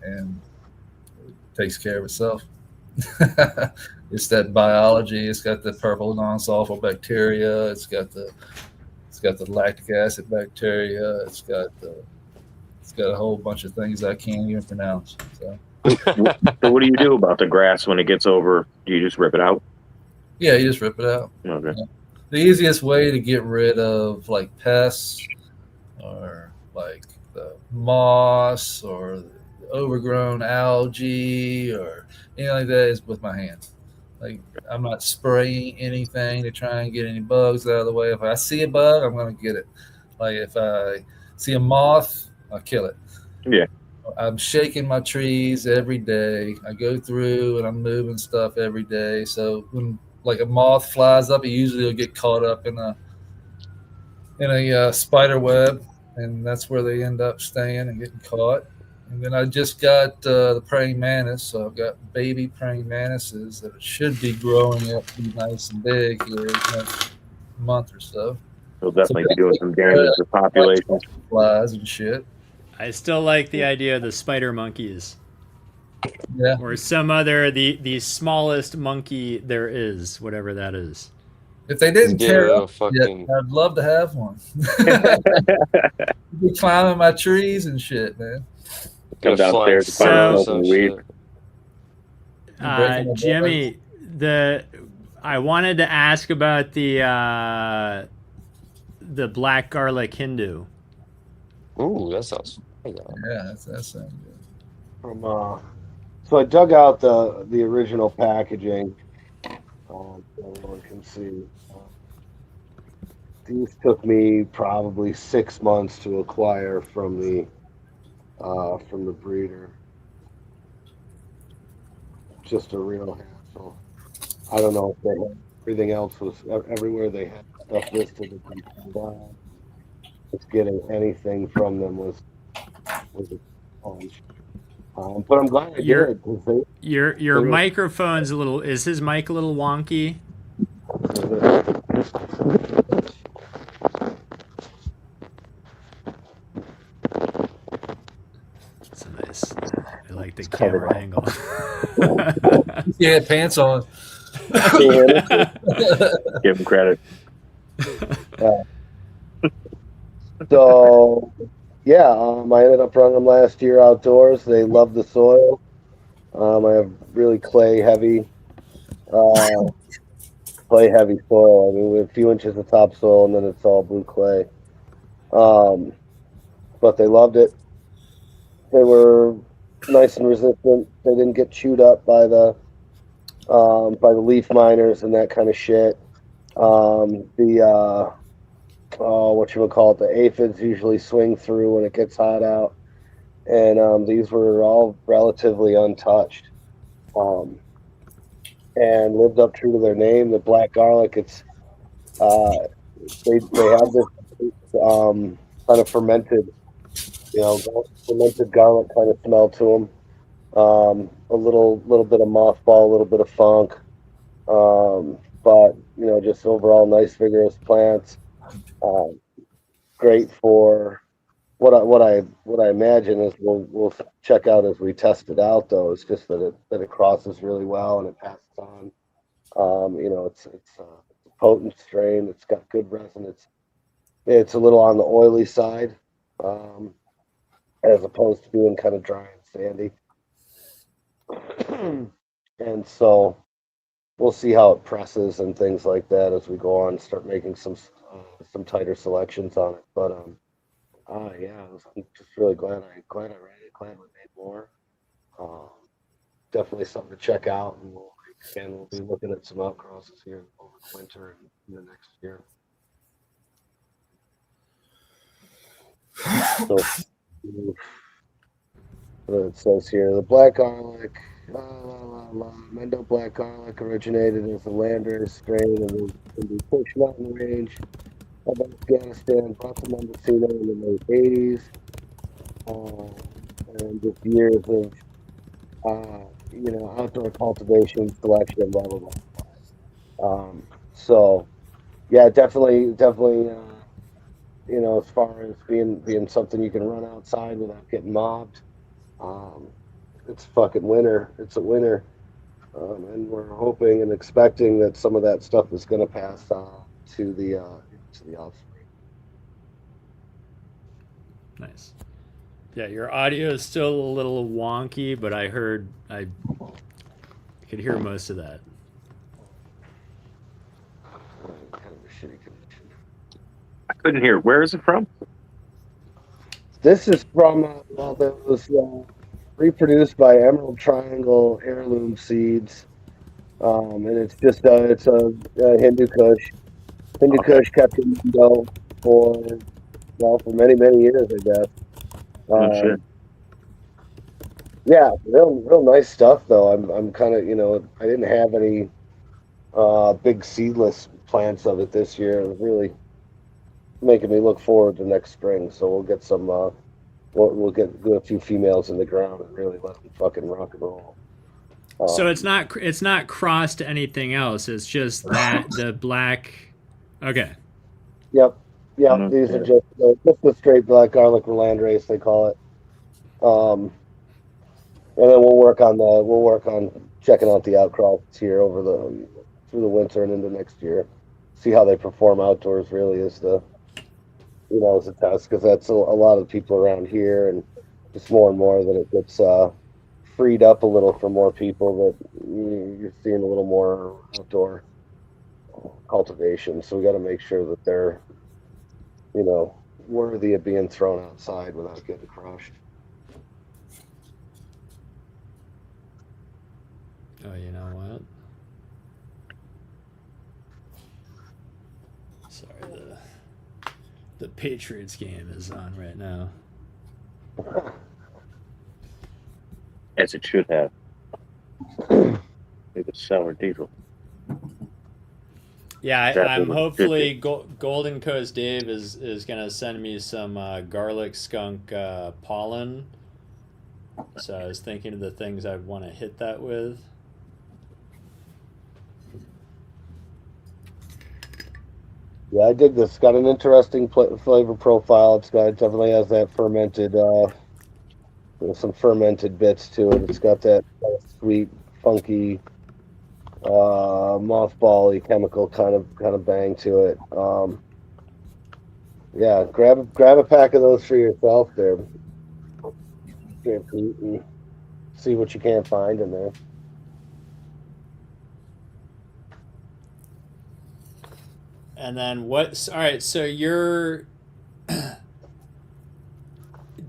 C: and it takes care of itself. It's that biology. It's got the purple non-sulfur bacteria. It's got the It's got the lactic acid bacteria. It's got a whole bunch of things I can't even pronounce. So
D: So what do you do about the grass when it gets over? Do you just rip it out?
C: yeah, you just rip it out.
D: Okay.
C: Yeah. The easiest way to get rid of like pests or like the moss or the overgrown algae or anything like that is with my hands. Like I'm not spraying anything to try and get any bugs out of the way. If I see a bug, I'm gonna get it. Like if I see a moth, I'll kill it.
D: Yeah.
C: I'm shaking my trees every day. I go through and I'm moving stuff every day. So when like a moth flies up, it usually will get caught up in a spider web, and that's where they end up staying and getting caught. And then I just got the praying mantis, so I've got baby praying mantises that should be growing up to be nice and big here in the next month or so.
D: You'll definitely be doing some damage to the population.
C: Flies and shit.
A: I still like the idea of the spider monkeys.
C: Yeah.
A: Or some other the smallest monkey there is, whatever that is.
C: If they didn't
B: Get a
C: tear
B: little
C: up
B: fucking.
C: yet, I'd love to have one. Be climbing my trees and shit, man.
D: Come
B: Get a flying
D: downstairs and find
A: So-
D: yourself
B: some
D: in the weed.
B: shit.
C: Breaking my
A: Jimmy, I wanted to ask about the black garlic Hindu.
B: Ooh, that sounds.
C: Yeah, that sounds good.
G: From so I dug out the original packaging. So everyone can see. These took me probably 6 months to acquire from the breeder. Just a real hassle. I don't know if they had everything else was everywhere they had stuff listed. Just getting anything from them was a challenge. But I'm glad I did. 'Cause
A: Your microphone's a little. Is his mic a little wonky? It's a nice. I like the camera angle.
C: Yeah, pants on.
D: Give him credit.
G: So, yeah, I ended up running them last year outdoors. They love the soil. I have really clay heavy soil. I mean, we have a few inches of topsoil, and then it's all blue clay. But they loved it. They were nice and resistant. They didn't get chewed up by the leaf miners and that kind of shit. The aphids usually swing through when it gets hot out, and these were all relatively untouched, and lived up true to their name. The black garlic, it's they have this kind of fermented garlic kind of smell to them. A little bit of mothball, a little bit of funk, but just overall nice vigorous plants. Great for what I imagine is we'll check out as we test it out, though. It's just that it crosses really well and it passes on. It's a potent strain. It's got good resin. It's a little on the oily side, as opposed to being kind of dry and sandy. And so we'll see how it presses and things like that as we go on and start making some tighter selections on it. But I'm just really glad I read it. Glad we made more. Definitely something to check out, and we'll be looking at some outcrosses here over the winter and in the next year. So what it says here, the black garlic, Mendo black garlic originated as a landrace strain in the Kush mountain range of Afghanistan, brought to Mendocino in the late 80s, and just years of outdoor cultivation, selection, blah blah blah. So yeah, definitely. As far as being something you can run outside without getting mobbed, it's fucking winter. It's a winter, and we're hoping and expecting that some of that stuff is going to pass on to the offspring.
A: Nice. Yeah, your audio is still a little wonky, but I could hear most of that.
G: Kind of a shitty connection.
D: I couldn't hear. Where is it from?
G: This is from that was reproduced by Emerald Triangle heirloom seeds, and it's just it's a Hindu Kush. Hindu Kush kept in window for many years, I guess.
D: Oh, shit.
G: Yeah, real nice stuff though. I'm kind of I didn't have any big seedless plants of it this year. It was really making me look forward to next spring. So we'll get some. We'll get a few females in the ground and really let them fucking rock and roll.
A: So it's not crossed to anything else. It's just that the black. Okay.
G: Yep. Yeah, these are just the straight black garlic landrace they call it. And then we'll work on checking out the outcrops here through the winter and into next year. See how they perform outdoors. Really is the as a test, because that's a lot of people around here, and just more and more that it gets freed up a little for more people, that you're seeing a little more outdoor cultivation. So we got to make sure that they're worthy of being thrown outside without getting crushed.
A: Oh, you know what? Sorry, the Patriots game is on right now.
D: As it should have. It was sour diesel.
A: Yeah, I'm hopefully Golden Coast Dave is gonna send me some garlic skunk pollen. So I was thinking of the things I'd want to hit that with.
G: Yeah, I dig this. It's got an interesting flavor profile. It definitely has that fermented, some fermented bits to it. It's got that sweet, funky, mothball-y chemical kind of bang to it. Yeah, grab a pack of those for yourself there. And see what you can't find in there.
A: And then all right, so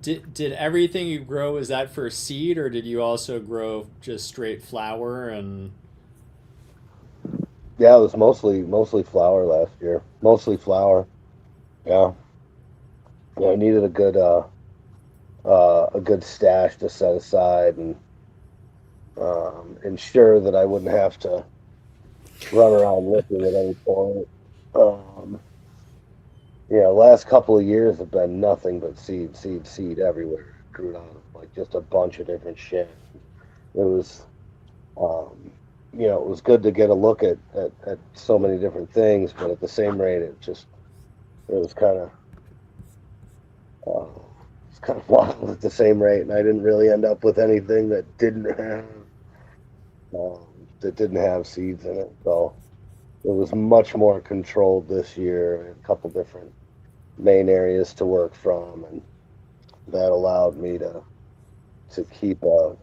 A: did everything you grow, is that for seed, or did you also grow just straight flower? And
G: yeah, it was mostly flower last year. Mostly flower. Yeah. Yeah, I needed a good stash to set aside and ensure that I wouldn't have to run around looking at any point. Last couple of years have been nothing but seed everywhere. Grew out of like just a bunch of different shit. It was, it was good to get a look at so many different things, but at the same rate, it was kind of wild at the same rate, and I didn't really end up with anything that didn't have seeds in it. So it was much more controlled this year. A couple different main areas to work from, and that allowed me to keep a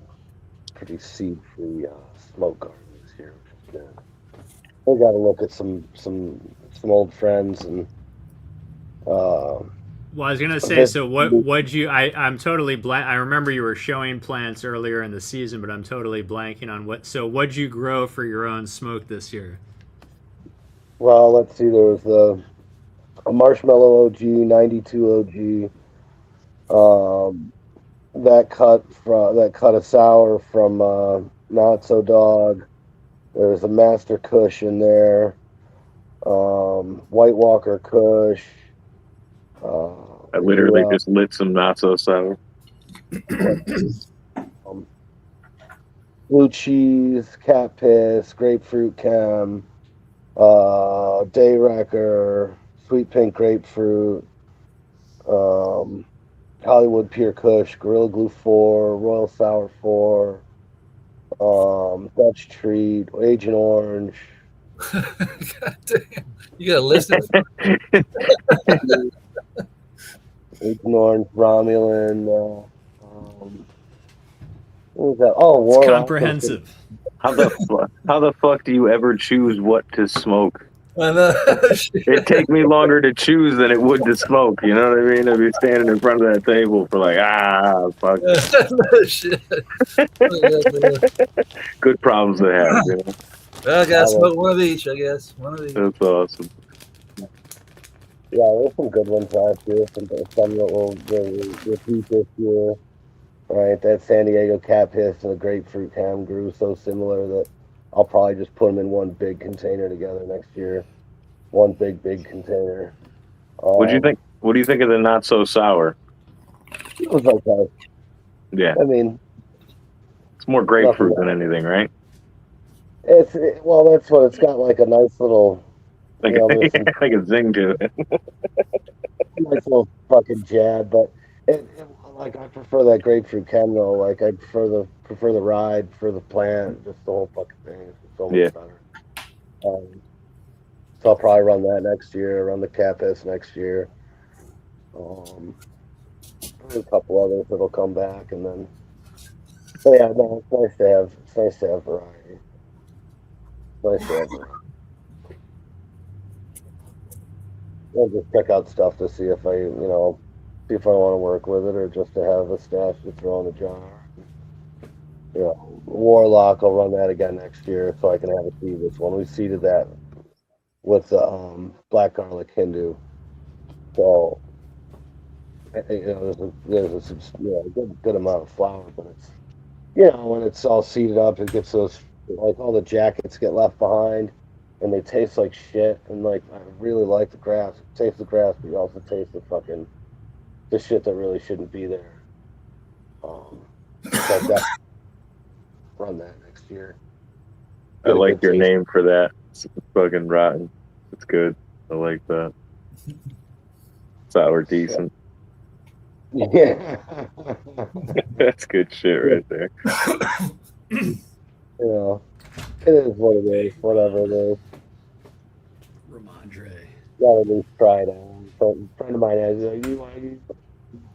G: pretty seed-free smoke garden this year, which is good. We got to look at some old friends and.
A: Well, I was gonna say, so what'd you? I'm totally blank. I remember you were showing plants earlier in the season, but I'm totally blanking on what. So what'd you grow for your own smoke this year?
G: Well, let's see. There was a marshmallow OG, 92 OG. That cut a sour from Not So Dog. There's a Master Kush in there. White Walker Kush.
D: I literally just lit some not so sour.
G: Blue cheese, cat piss, grapefruit chem, day wrecker, sweet pink grapefruit, Hollywood Pure Kush, Gorilla Glue 4, Royal Sour 4, Dutch Treat, Agent Orange.
C: God damn. You got a list of
G: Agent Orange, Romulan. What was that? Oh,
A: It's
G: Warlock.
A: comprehensive.
D: How the fuck do you ever choose what to smoke?
C: I know.
D: It'd take me longer to choose than it would to smoke. You know what I mean? I'd be standing in front of that table for like, fuck.
C: No shit.
D: Good problems to have. You know?
C: Well, I gotta smoke one of each, I guess. One of each.
D: That's awesome.
G: Yeah, there's some good ones last year. Some that will repeat this year. Right, that San Diego cap hiss and the grapefruit ham grew so similar that I'll probably just put them in one big container together next year. One big container.
D: What do you think? What do you think of the not so sour?
G: It was okay.
D: Yeah,
G: I mean,
D: it's more grapefruit than anything, right?
G: Well, that's what it's got, like a nice little,
D: Like,
G: there's some
D: like a zing to it.
G: nice little fucking jab, but like I prefer that grapefruit Camno. Like I prefer the ride, prefer the plant, just the whole fucking thing. It's so much better. So I'll probably run that next year. Run the Capis next year. There's a couple others that'll come back, and then. But yeah, no, it's nice to have variety. Nice to have variety. I'll just check out stuff to see if I want to work with it, or just to have a stash to throw in a jar. Warlock, I'll run that again next year, so I can have a seed this one. We seeded that with the black garlic Hindu. So there's a good amount of flour, but it's when it's all seeded up, it gets those all the jackets get left behind, and they taste like shit. And I really like the grass. You taste the grass, but you also taste the shit that really shouldn't be there. So I've got run that next year.
D: I like your name for that. It's fucking rotten. It's good. I like that. Sour decent.
G: Yeah.
D: That's good shit right there.
G: It is what it is. Whatever it is.
A: Ramondre.
G: Gotta at least try it out. So a friend of mine has like, you want to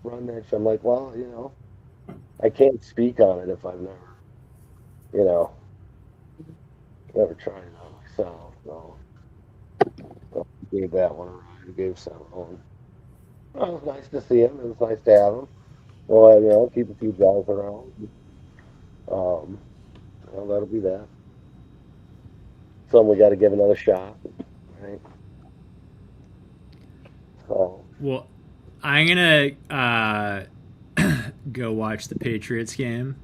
G: run that shit? I'm like, well, I can't speak on it if I've never tried it out myself. So I gave that one a ride. Gave Sam one. Well, it was nice to see him. It was nice to have him. Well, keep a few guys around. That'll be that. Some we got to give another shot, right? So.
A: Well, I'm gonna go watch the Patriots game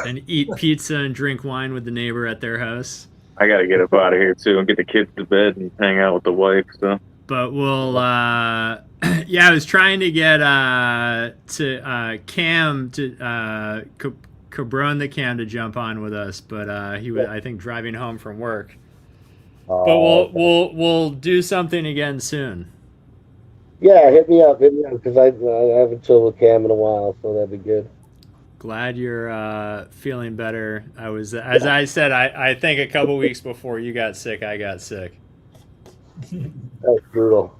A: and eat pizza and drink wine with the neighbor at their house.
D: I gotta get up out of here too and get the kids to bed and hang out with the wife. So.
A: But we'll, yeah, I was trying to get Cam to Cabron the Cam to jump on with us, but he was, I think, driving home from work. But we'll do something again soon.
G: Yeah, hit me up because I haven't chilled with Cam in a while, so that'd be good.
A: Glad you're feeling better. I was, as I said, I think a couple weeks before you got sick, I got sick.
G: That's brutal.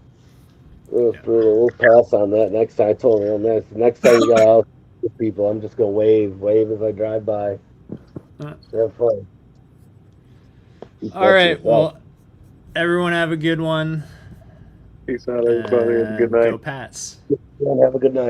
G: It was brutal. We'll pass on that next time. I told him next time you got out with people, I'm just gonna wave as I drive by. Have fun.
A: All right. Well, everyone have a good one.
D: Peace out, everybody. Have a good night.
A: Go Pats.
G: Have a good night.